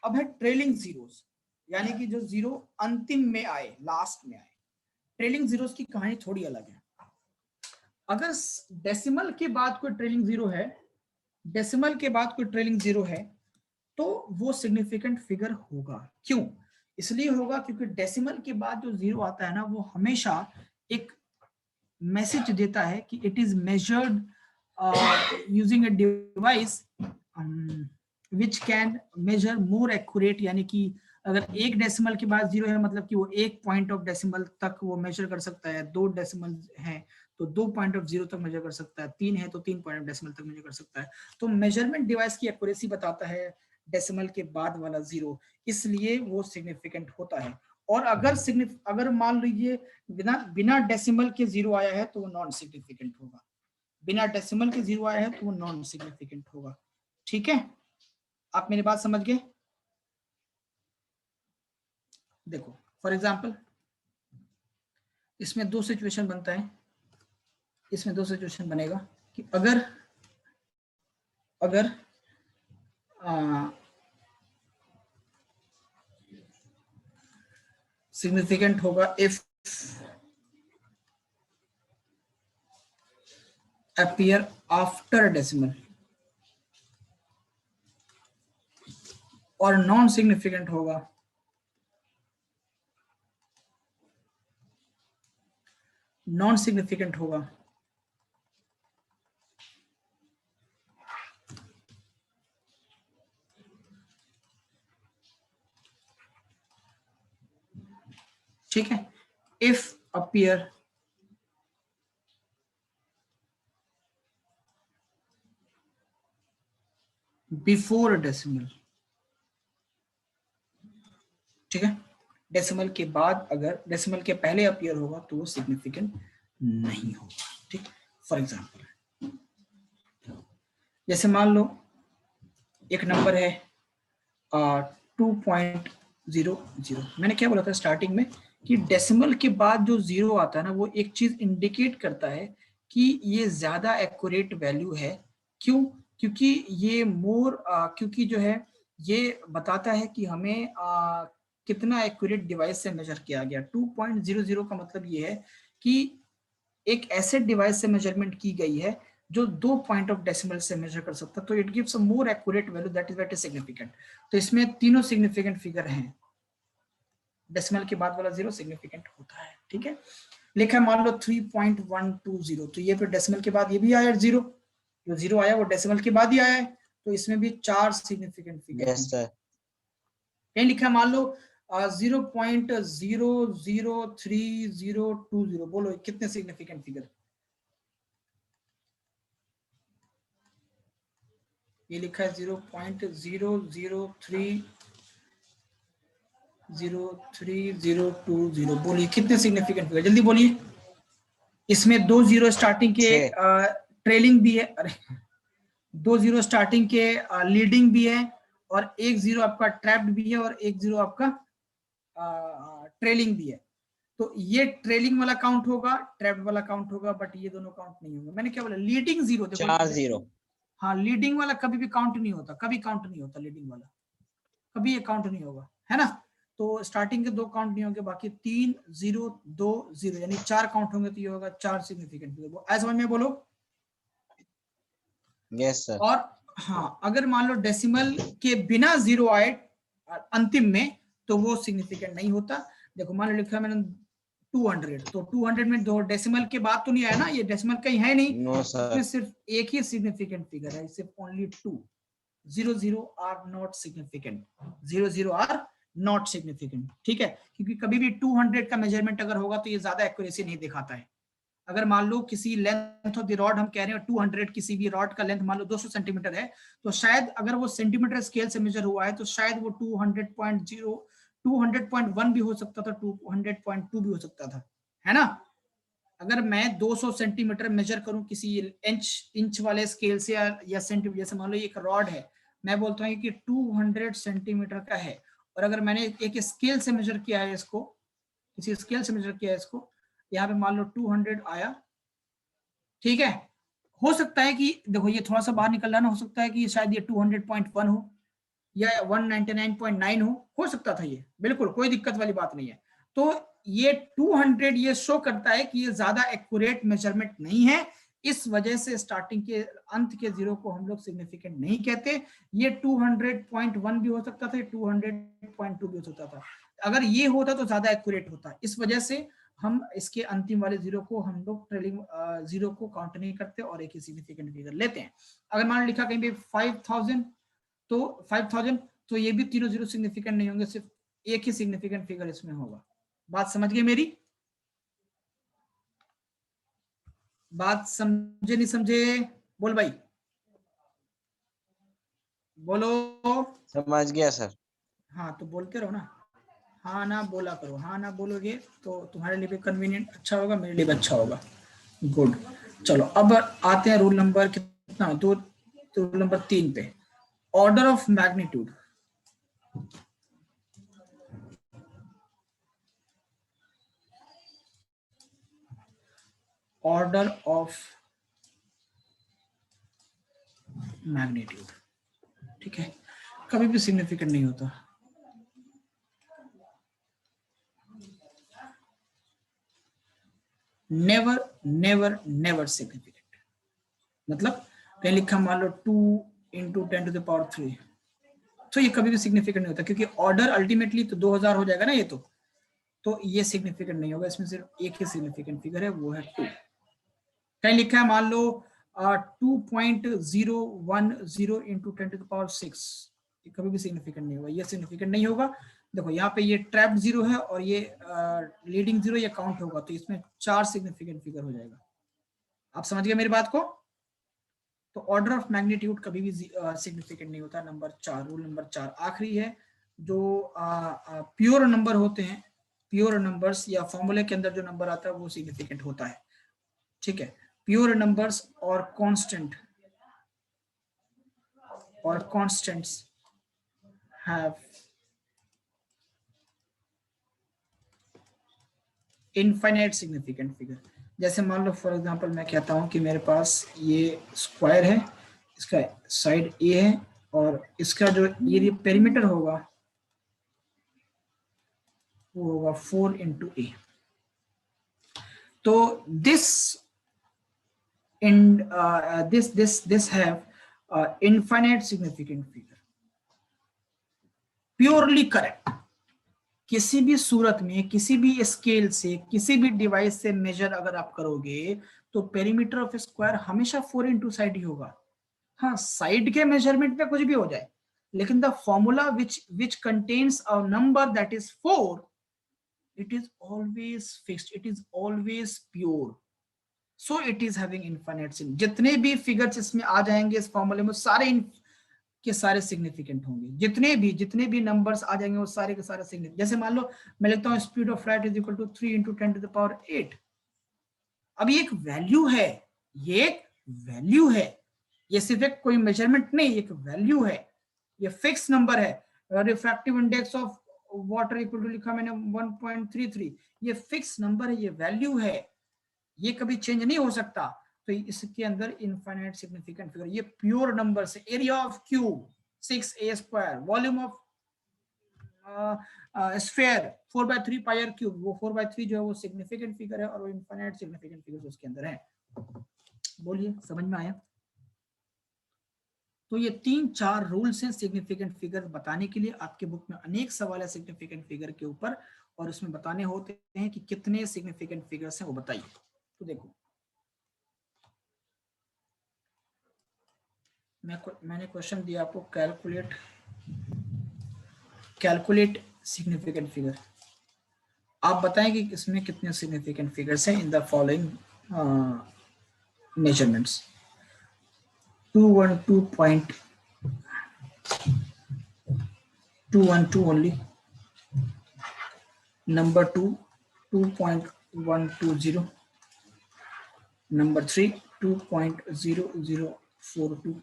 अब है ट्रेलिंग जीरोस, यानी कि जो 0 अंतिम में आए, लास्ट में आए। ट्रेलिंग जीरोस की कहानी थोड़ी अलग है। अगर डेसिमल के बाद कोई ट्रेलिंग 0 है, डेसिमल के बाद कोई ट्रेलिंग 0 है, तो वो सिग्निफिकेंट फिगर होगा। क्यों? इसलिए होगा क्योंकि डेसिमल के बाद जो 0 आता है ना, वो हमेशा एक मैसेज देता है कि it is measured using a device which can measure more accurate, यानी कि अगर एक डेसिमल के बाद 0 है मतलब कि वो एक पॉइंट ऑफ डेसिमल तक वो मेजर कर सकता है, 2 डेसिमल है तो 2 पॉइंट ऑफ 0 तक मेजर कर सकता है, 3 है तो 3 पॉइंट ऑफ डेसिमल तक मेजर कर सकता है। तो मेजरमेंट डिवाइस की एक्यूरेसी बताता है डेसिमल के बाद वाला 0, इसलिए वो सिग्निफिकेंट होता है। और अगर मान लीजिए बिना डेसिमल के 0 आया है तो वो नॉन सिग्निफिकेंट होगा, बिना डेसिमल के 0 आया है तो वो नॉन सिग्निफिकेंट होगा। ठीक है, आप मेरी बात समझ गए? देखो फॉर एग्जांपल इसमें दो सिचुएशन बनता है, इसमें दो सिचुएशन बनेगा कि अगर सिग्निफिकेंट होगा इफ appear after decimal, और नॉन सिग्निफिकेंट होगा ठीक है, इफ अपीयर बिफोर डेसिमल, ठीक है, डेसिमल के बाद, अगर डेसिमल के पहले अपीयर होगा तो वो सिग्निफिकेंट नहीं होगा। ठीक, फॉर एग्जांपल जैसे मान लो एक नंबर है 2.00, मैंने क्या बोला था स्टार्टिंग में कि डेसिमल के बाद जो 0 आता है ना वो एक चीज इंडिकेट करता है कि ये ज्यादा एक्यूरेट वैल्यू है। क्यों? क्योंकि ये क्योंकि जो है ये बताता है कि हमें कितना एक्यूरेट डिवाइस से मेजर किया गया। 2.00 का मतलब ये है कि एक ऐसे डिवाइस से मेजरमेंट की गई है जो 2 पॉइंट ऑफ डेसिमल से मेजर कर सकता है, तो it gives a more accurate value, that is significant. तो इसमें तीनों सिग्निफिकेंट फिगर हैं, डेसिमल के बाद वाला 0 सिग्निफिकेंट होता है। ठीक है, लिखा है मान लो 3.120, तो ये फिर डेसिमल के बाद ये भी आया 0, जो 0 आया वो डेसिमल के बाद ही आया है, तो इसमें भी 4 सिग्निफिकेंट फिगर हैं। कहीं लिखा है मान लो 0.003020, बोलो कितने सिग्निफिकेंट फिगर? ये लिखा है 0.003020, बोलिए कितने सिग्निफिकेंट फिगर, जल्दी बोलिए। इसमें 2 0 स्टार्टिंग के ट्रेलिंग भी है, अरे 2 0 स्टार्टिंग के लीडिंग भी है, और 1 0 आपका ट्रैप्ड भी है, और 1 0 आपका ट्रेलिंग भी है। तो ये ट्रेलिंग वाला काउंट होगा, ट्रैप्ड वाला काउंट होगा, बट ये दोनों काउंट नहीं होंगे। मैंने क्या बोला, लीडिंग 0, देखो 4 0, हाँ लीडिंग वाला कभी भी काउंट नहीं होता, कभी काउंट नहीं होता लीडिंग वाला, कभी ये काउंट नहीं होगा, है ना। तो स्टार्टिंग के 2 काउंट नहीं होंगे, बाकी 3 0 2 0 यानी 4 काउंट होंगे, तो ये होगा 4 सिग्निफिकेंट फिगर। ऐसा समझ में बोलो? Yes sir. और हाँ, अगर मान लो डेसिमल के बिना 0 आए अंतिम में तो वो सिग्निफिकेंट नहीं होता। देखो मान लो लिखा है मैंने 200, तो 200 में दो डेसिमल के बाद तो नहीं आया ना, ये डेसिमल कहीं है नहीं, नो सर, इसमें सिर्फ एक ही सिग्निफिकेंट फिगर है, सिर्फ only 2। 00 are not significant, 00 are not significant. ठीक है, क्योंकि कभी भी 200 का मेजरमेंट अगर होगा तो ये ज्यादा एक्यूरेसी नहीं दिखाता है। अगर मान लो किसी लेंथ ऑफ द रॉड हम कह रहे हैं 200, किसी भी रॉड का लेंथ मान लो 200 सेंटीमीटर है, तो शायद अगर वो सेंटीमीटर स्केल से मेजर हुआ है तो शायद वो 200.1 भी हो सकता था, 200.2 भी हो सकता था, है ना। अगर मैं 200 सेंटीमीटर मेजर करूं किसी इंच वाले स्केल से या सेंटीमीटर, जैसे मान लो एक रॉड है, मैं बोलता हूँ कि 200 सेंटीमीटर का है, और अगर मैंने एक स्केल से मेजर किया है इसको, किसी स्केल से मेजर किया है इसको, यहाँ पे मान लो 200 आया, ठीक है, हो सकता है कि देखो ये थोड़ा सा बाहर निकल रहा ना, हो सकता है कि शायद ये 200.1 हो या 199.9 हो सकता था, ये बिल्कुल कोई दिक्कत वाली बात नहीं है। तो ये 200 ये शो करता है कि ये ज्यादा एक्यूरेट मेजरमेंट नहीं है, इस वजह से स्टार्टिंग के अंत के 0 को हम लोग सिग्निफिकेंट नहीं कहते। ये 200.1 भी हो सकता था, 200.2 भी हो सकता था, अगर ये होता तो ज्यादा एक्यूरेट होता। इस वजह से हम इसके अंतिम वाले 0 को हम लोग ट्रेलिंग 0 को काउंट नहीं करते और एक ही सिग्निफिकेंट फिगर लेते हैं। अगर मान लिखा कहीं पे 5000, तो 5000, तो ये भी तीनों जीरो सिग्निफिकेंट नहीं होंगे, सिर्फ एक ही सिग्निफिकेंट फिगर इसमें होगा। बात समझ गए मेरी? बात समझे नहीं समझे? बोल भाई, बोलो। समझ गया सर। हाँ तो बोलते रहो ना, हाँ ना बोला करो, हाँ ना बोलोगे तो तुम्हारे लिए भी कन्वीनियंट अच्छा होगा, मेरे लिए भी अच्छा होगा। गुड। चलो अब आते हैं रूल नंबर कितना, दो, रूल नंबर 3 पे, order of magnitude. Order of magnitude, ठीक है, कभी भी सिग्निफिकेंट नहीं होता। नेवर नेवर नेवर सिग्निफिकेंट, मतलब कहीं लिखा मान लो 2 × 10⁻³ तो ये कभी भी सिग्निफिकेंट नहीं होता, क्योंकि ऑर्डर अल्टीमेटली तो 2000 हो जाएगा ना ये, तो ये सिग्निफिकेंट नहीं होगा, इसमें सिर्फ एक ही सिग्निफिकेंट फिगर है, वो है 2। कहीं लिखा है मान लो 2.010 × 10⁻⁶, ये कभी भी सिग्निफिकेंट नहीं होगा, ये सिग्निफिकेंट नहीं होगा। देखो यहाँ पे ये ट्रैप्ड जीरो है और ये लीडिंग जीरो, ये काउंट होगा, तो इसमें 4 सिग्निफिकेंट फिगर हो जाएगा। आप समझ गए मेरी बात को? तो ऑर्डर ऑफ मैग्नीट्यूड कभी भी सिग्निफिकेंट नहीं होता। नंबर 4, रूल नंबर 4 आखिरी है, जो प्योर नंबर होते हैं, प्योर नंबर्स या फॉर्मूले के अंदर जो नंबर आता है वो सिग्निफिकेंट होता है, ठीक है। प्योर नंबर्स और कांस्टेंट और constants have infinite significant figure. जैसे मान लो फॉर एग्जांपल मैं कहता हूं कि मेरे पास ये स्क्वायर है, इसका साइड ए है और इसका जो एरिया पेरीमीटर होगा वो होगा 4 × a। तो this in this have infinite significant figure, purely correct. किसी भी सूरत में, किसी भी स्केल से, किसी भी डिवाइस से मेजर अगर आप करोगे तो पेरीमीटर ऑफ स्क्वायर हमेशा 4 × साइड ही होगा। हाँ, साइड के मेजरमेंट में कुछ भी हो जाए, लेकिन the formula which contains a number that is 4, it is always fixed, it is always pure, so it is having infinite sin। जितने भी फिगर्स इसमें आ जाएंगे इस फॉर्मूले में, सारे के सारे सिग्निफिकेंट होंगे, जितने भी नंबर्स आ जाएंगे वो सारे के सारे सिग्निफिकेंट। जैसे मान लो मैं लिखता हूँ speed of light is equal to 3 × 10⁸। अब ये एक वैल्यू है, ये एक वैल्यू है, ये सिर्फ एक कोई मेजरमेंट नहीं, एक वैल्यू है, ये फिक्स नंबर है। Refractive index of water equal to लिखा मैंने 1.33, ये फिक्स नंबर है, ये वैल्यू है, ये कभी चेंज नहीं हो सकता। तो इसके अंदर इनफाइनाइट सिग्निफिकेंट फिगर, ये प्योर नंबर से। Area of cube 6a², volume of sphere 4/3 πr³, वो 4/3 जो है वो सिग्निफिकेंट फिगर है और वो इनफाइनाइट सिग्निफिकेंट फिगर उसके अंदर है। बोलिए, समझ में आया? तो ये 3-4 रूल्स हैं सिग्निफिकेंट फिगर बताने के लिए। आपके बुक में अनेक सवाल है सिग्निफिकेंट फिगर के ऊपर, और उसमें बताने होते हैं कि कितने सिग्निफिकेंट फिगर्स हैं, वो बताइए। तो देखो, मैंने क्वेश्चन दिया आपको, कैलकुलेट सिग्निफिकेंट फिगर। आप बताएं कि इसमें कितने सिग्निफिकेंट फिगर्स हैं in the following measurements. 212.212 only. Number 2, 2.120. Number 3, 2.0042.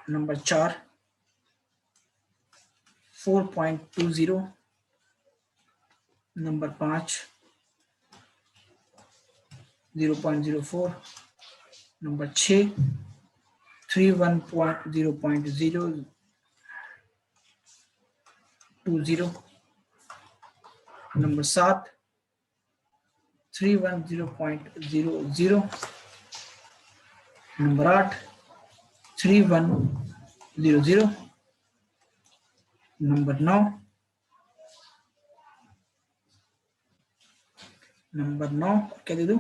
Number 4, 4.20. Number 5, 0.04. Number 6, 31.0.020. Number 7, 310.00. Number 8, 3100. Number 9, क्या दे दूं,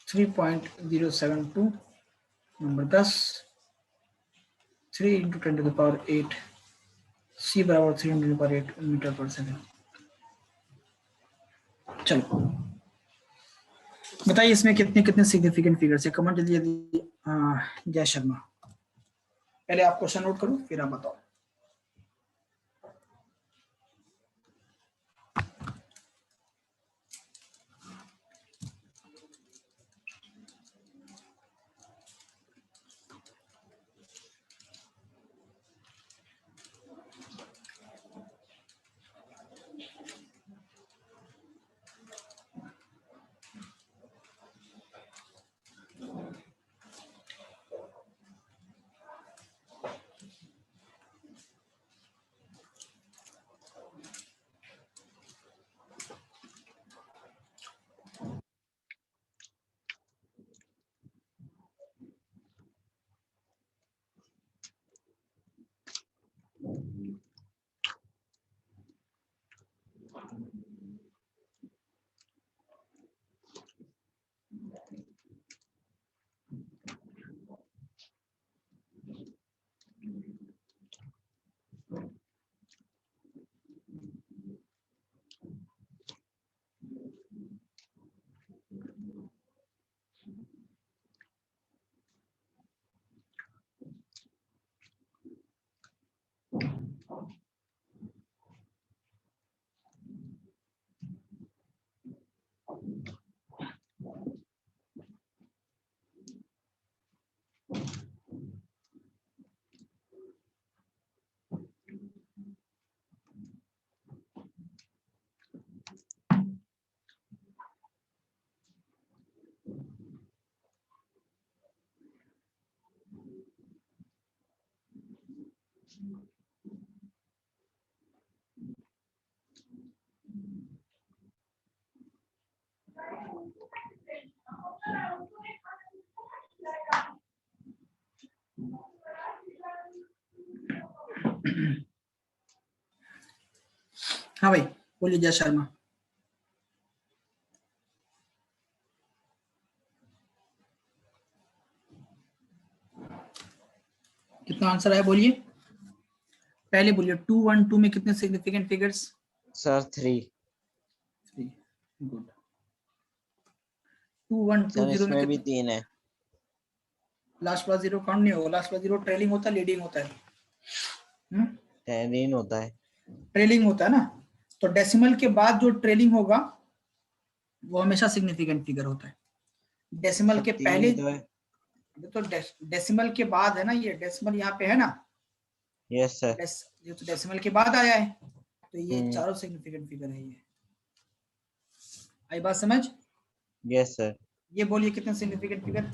3.072. Number 10 3 into 10 to the power 8 c बराबर 3 into 10 power 8 metre per second. चलो बताइए इसमें कितने कितने सिग्निफिकेंट फिगर्स है, कमेंट जल्दी जल्दी। जय शर्मा, पहले आप क्वेश्चन नोट करो फिर आप बताओ। हाँ भाई बोलिए जय शर्मा। कितना आंसर है बोलिए, पहले बोलिए 2 1 2 में कितने significant figures? Sir 3। 3 good. 2 1 2 sir 0 में इसमें भी कितने? 3 है। लास्ट वाला 0 काउंट नहीं होगा, लास्ट वाला 0 ट्रेलिंग होता है लीडिंग होता है? 10 होता है। ट्रेलिंग होता है ना, तो डेसिमल के बाद जो ट्रेलिंग होगा वो हमेशा सिग्निफिकेंट फिगर होता है। डेसिमल सर के 3 पहले ही तो है। तो डेसिमल के बाद है ना, ये डेसिमल यहाँ पे है ना, यस सर। ये तो डेसिमल के बाद आया है, तो ये हम्म। चारों सिग्निफिकेंट फिगर है। ये आई बात समझ? Yes sir. ये बोलिए कितने सिग्निफिकेंट फिगर?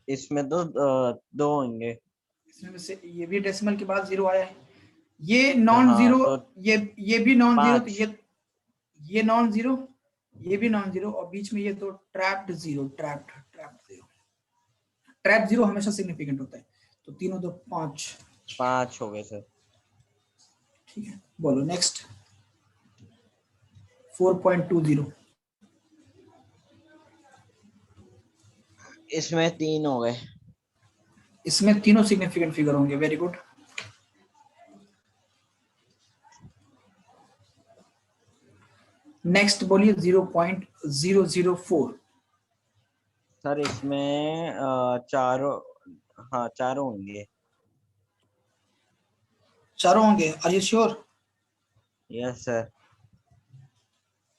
इसमें तो 2 होंगे। इसमें से ये भी डेसिमल के बाद 0 आया है, ये नॉन हाँ जीरो, तो ये भी नॉन जीरो, तो 5। ये नॉन जीरो, ये भी नॉन जीरो, और बीच में ये तो trapped zero, trapped zero. Trap zero हमेशा सिग्निफिकेंट होता है, तो तीनों तो 5। 5 हो गए सर। ठीक है बोलो नेक्स्ट। 4.20 इसमें 3 हो गए। इसमें तीनों सिग्निफिकेंट फिगर होंगे, वेरी गुड। नेक्स्ट बोलिए 0.004। सर इसमें चारों, हाँ चारों होंगे। चारों होंगे, are you sure? Yes sir.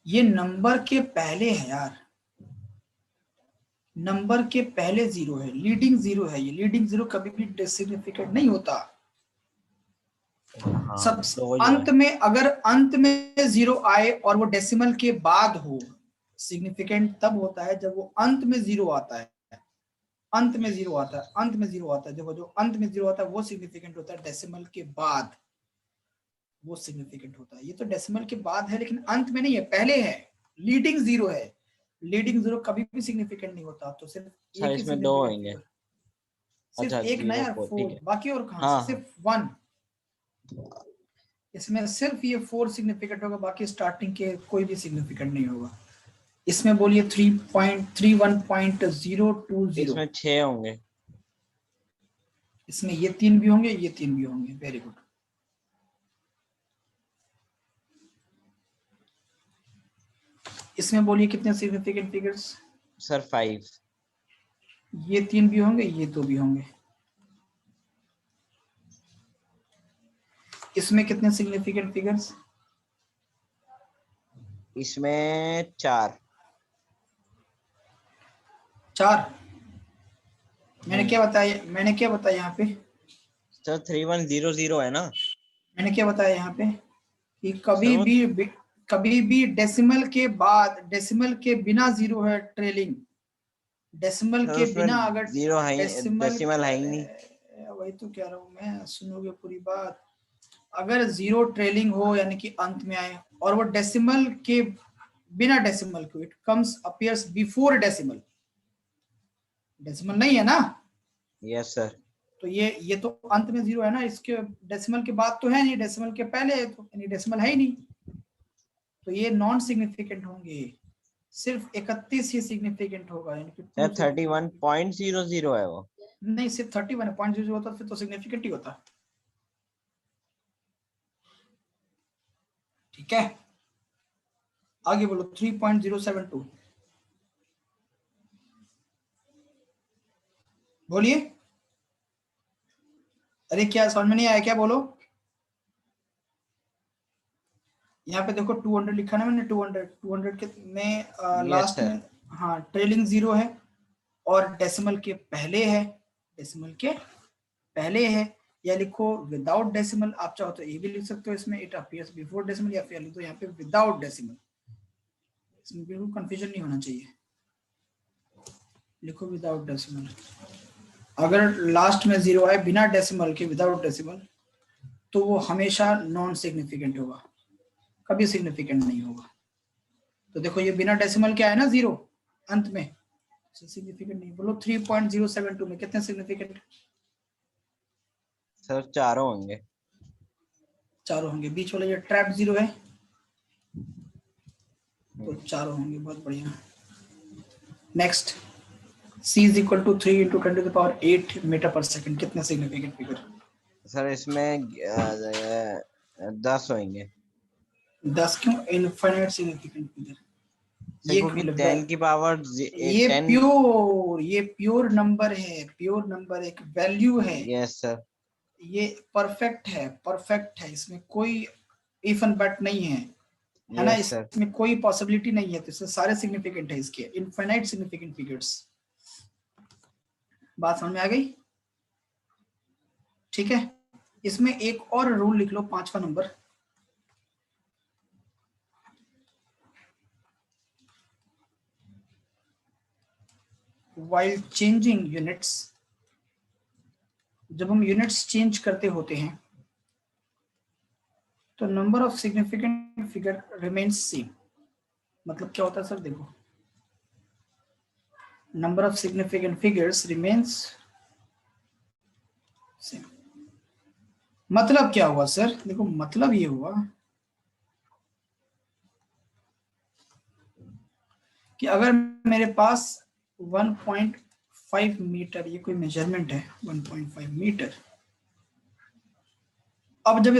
ये नंबर के पहले है यार, नंबर के पहले 0 है, लीडिंग 0 है, ये लीडिंग 0 कभी भी सिग्निफिकेंट नहीं होता। हाँ सब तो वही है। अंत में, अगर अंत में 0 आए और वो डेसिमल के बाद हो, सिग्निफिकेंट तब होता है जब वो अंत में 0 आता है। अंत में 0 आता है, अंत में 0 आता है, देखो जो अंत में 0 आता है वो सिग्निफिकेंट होता है, डेसिमल के बाद वो सिग्निफिकेंट होता है। ये तो डेसिमल के बाद है लेकिन अंत में नहीं है, पहले है, लीडिंग 0 है। लीडिंग 0 कभी भी सिग्निफिकेंट नहीं होता, तो सिर्फ सर एक ही इसमें 2 सिग्निफिकेंट होंगे। फिगर, सिर्फ अच्छा एक ना 0 यार, 4 ठीक 4, है। बाकी और कहां से, हाँ हाँ। सिर्फ 1। इसमें सिर्फ ये 4 सिग्निफिकेंट होगा, बाकी स्टार्टिंग के कोई भी सिग्निफिकेंट नहीं होगा। इसमें बोलिए 3.31.020। इसमें 6 होंगे। इसमें ये 3 भी होंगे, ये 3 भी होंगे। Very good. इसमें बोलिए कितने सिग्निफिकेंट फिगर्स? सर 5। ये 3 भी होंगे, ये 2 भी होंगे। इसमें कितने सिग्निफिकेंट फिगर्स? इसमें 4। 4। मैंने क्या बताया, मैंने क्या बताया यहाँ पे? सर 3100 है ना? मैंने क्या बताया यहाँ पे कि सर वो कभी भी डेसिमल के बाद, डेसिमल के बिना जीरो है ट्रेलिंग। डेसिमल सर के उसमें बिना अगर जीरो है, डेसिमल, डेसिमल है ही नहीं। वही तो कह रहा हूँ मैं, सुनोगे पूरी बात। अगर जीरो ट्रेलिंग हो यानी कि अंत में आए, और वो डेसिमल के बिना डेसिमल को, it comes appears before decimal. Decimal नहीं है ना, यस सर। तो ये तो अंत में जीरो है ना, इसके डेसिमल के बाद तो है नहीं, डेसिमल के पहले है, तो यानी डेसिमल है ही नहीं, तो ये नॉन सिग्निफिकेंट होंगे। सिर्फ 31 ही सिग्निफिकेंट होगा, यानी कि सर 2 सिग्निफिकेंट। 31.00 है वो। नहीं, सिर्फ 31.00 होता फिर तो सिग्निफिकेंट ही होता। ठीक है, आगे बोलो। 3.072 बोलिए। अरे क्या समझ में नहीं आया क्या? बोलो। यहाँ पे देखो 200 लिखा ना मैंने, 200 के में यस लास्ट सर। में, हाँ ट्रेलिंग जीरो है, और डेसिमल के पहले है, डेसिमल के पहले है। या लिखो विदाउट डेसिमल, आप चाहो तो ये भी लिख सकते हो इसमें, इट अपीयर्स बिफोर डेसिमल, या फिर लिख दो यहाँ पे विदाउट डेसिमल। इसमें बिल्कुल कंफ्यूजन नहीं होना चाहिए, लिखो विदाउट डेसिमल। अगर लास्ट में जीरो आए बिना डेसिमल के, विदाउट डेसिमल, तो वो हमेशा नॉन सिग्निफिकेंट होगा, कभी सिग्निफिकेंट नहीं होगा। तो देखो ये बिना डेसिमल के आया ना जीरो अंत में, सिग्निफिकेंट नहीं। बोलो 3.072 में कितने सिग्निफिकेंट? सर चारों होंगे। चारों होंगे। बीच वाला ये ट्रैप जीरो है, तो चारों होंगे। बहुत बढ़िया। Next, c is equal to 3 into 10⁸ metre per second, कितने सिग्निफिकेंट फिगर? सर इसमें 10 होंगे। 10 क्यों? Infinite significant figure. सर ये क्योंकि मतलब 10 की पावर ये प्योर नंबर है, प्योर नंबर एक वैल्यू है। Yes sir. ये परफेक्ट है, परफेक्ट है, इसमें कोई इफ एंड बट नहीं है ना, यस सर। इसमें कोई पॉसिबिलिटी नहीं है, तो इससे सारे सिग्निफिकेंट है इसके, इनफाइनाइट सिग्निफिकेंट फिगर्स। बात समझ में आ गई? ठीक है, इसमें एक और रूल लिख लो, 5वां नंबर। while changing units, जब हम यूनिट्स चेंज करते होते हैं तो number of significant figure remains same. मतलब क्या होता है सर? देखो, number of significant figures remains same. मतलब क्या हुआ सर? देखो मतलब ये हुआ कि अगर मेरे पास 1.5 मीटर, ये कोई मेजरमेंट है 1.5 मीटर, अब जब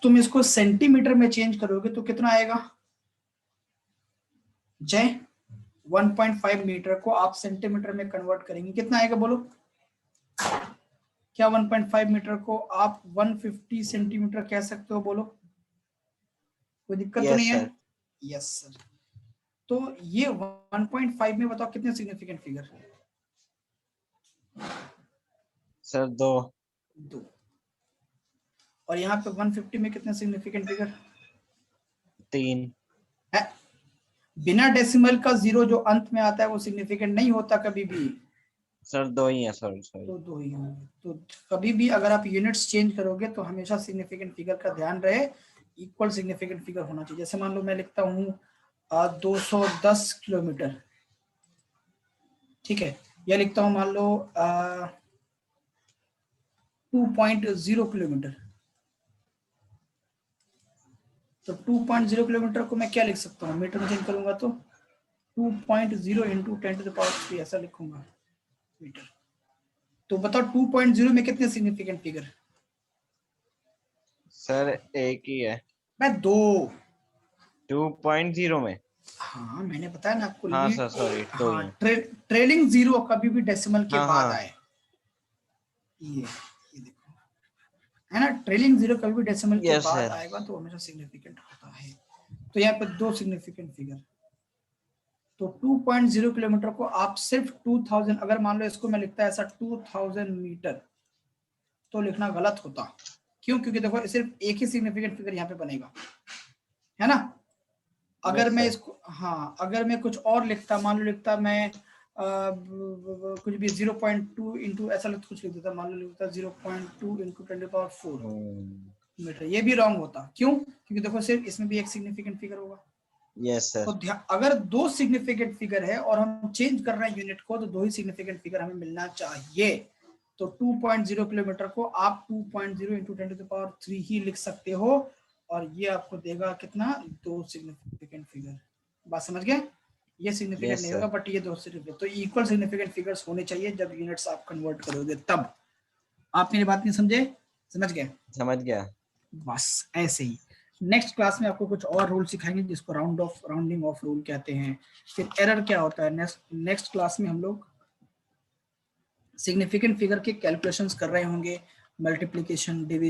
तुम इसको सेंटीमीटर में चेंज करोगे तो कितना आएगा? जय, 1.5 मीटर को आप सेंटीमीटर में कन्वर्ट करेंगे, कितना आएगा बोलो? क्या 1.5 मीटर को आप 150 सेंटीमीटर कह सकते हो? बोलो, कोई दिक्कत तो नहीं यस है? सर। Yes sir. तो ये 1.5 में बताओ कितने सिग्निफिकेंट फिगर? सर 2। 2। और यहाँ पे 150 में कितने सिग्निफिकेंट फिगर? 3। है? बिना डेसिमल का जीरो जो अंत में आता है वो सिग्निफिकेंट नहीं होता कभी भी, सर 2 ही है सर, सॉरी। तो 2 ही होंगे। तो कभी भी अगर आप यूनिट्स चेंज करोगे तो हमेशा सिग्निफिकेंट फिगर का ध्यान रहे, इक्वल सिग्निफिकेंट फिगर होना चाहिए। जैसे मान लो मैं लिखता हूँ 210 किलोमीटर, ठीक है, या लिखता हूँ मान लो 2.0 किलोमीटर, तो 2.0 किलोमीटर को मैं क्या लिख सकता हूँ? मीटर में चेंज करूंगा तो 2.0 इंटू 10⁻³ ऐसा लिखूंगा मीटर। तो बताओ 2.0 में कितने सिग्निफिकेंट फिगर? सर एक ही है मैं 2। 2.0 में। हाँ मैंने बताया ना आपको, हाँ लीड। सर सॉरी दो ही हाँ है। ट्रेलिंग जीरो कभी भी डेसिमल के हाँ बाद हाँ आए, ये देखो, है ना, ट्रेलिंग जीरो कभी भी डेसिमल के यस बाद सर। आएगा तो हमेशा सिग्निफिकेंट होता है। तो यहाँ पे 2 सिग्निफिकेंट फिगर। तो 2.0 किलोमीटर को आप सिर्फ 2000, अगर मान लो इसको मैं लिखता है ऐसा 2000 मीटर, तो लिखना गलत होता। क्यों? क्योंकि देखो सिर्फ एक ही सिग्निफिकेंट फिगर यहाँ पे बनेगा, है ना। अगर यस मैं सर। इसको, हाँ अगर मैं कुछ और लिखता, मान लो लिखता मैं कुछ भी 0.2 इंटू ऐसा कुछ लिख देता, मान लो लिखता 0.2 इंटू 10⁴ मीटर, ये भी रॉन्ग होता। क्यों? क्योंकि देखो सिर्फ इसमें भी एक सिग्निफिकेंट फिगर होगा। यस तो सर। अगर 2 सिग्निफिकेंट फिगर है और हम चेंज कर रहे हैं यूनिट को, तो 2 ही सिग्निफिकेंट फिगर हमें मिलना चाहिए। तो 2.0 किलोमीटर को आप 2.0 इंटू 10⁻³ ही लिख सकते हो, और ये आपको देगा कितना? 2 सिग्निफिकेंट फिगर। बात समझ गए? ये सिग्निफिकेंट यस नहीं सर। होगा, बट ये 2 सिग्निफिकेंट, तो इक्वल सिग्निफिकेंट फिगर्स होने चाहिए जब यूनिट्स आप कन्वर्ट करोगे तब। आप मेरी बात नहीं समझे? समझ गए? समझ गया। बस ऐसे ही। नेक्स्ट क्लास में आपको कुछ और रूल सिखाएंगे जिसको राउंडिंग ऑफ रूल कहते हैं। फिर एरर क्या होता है, नेक्स्ट क्लास में हम लोग सिग्निफिकेंट फिगर के कैलकुलेशंस कर रहे होंगे, मल्टीप्लिकेशन, डिवीजन,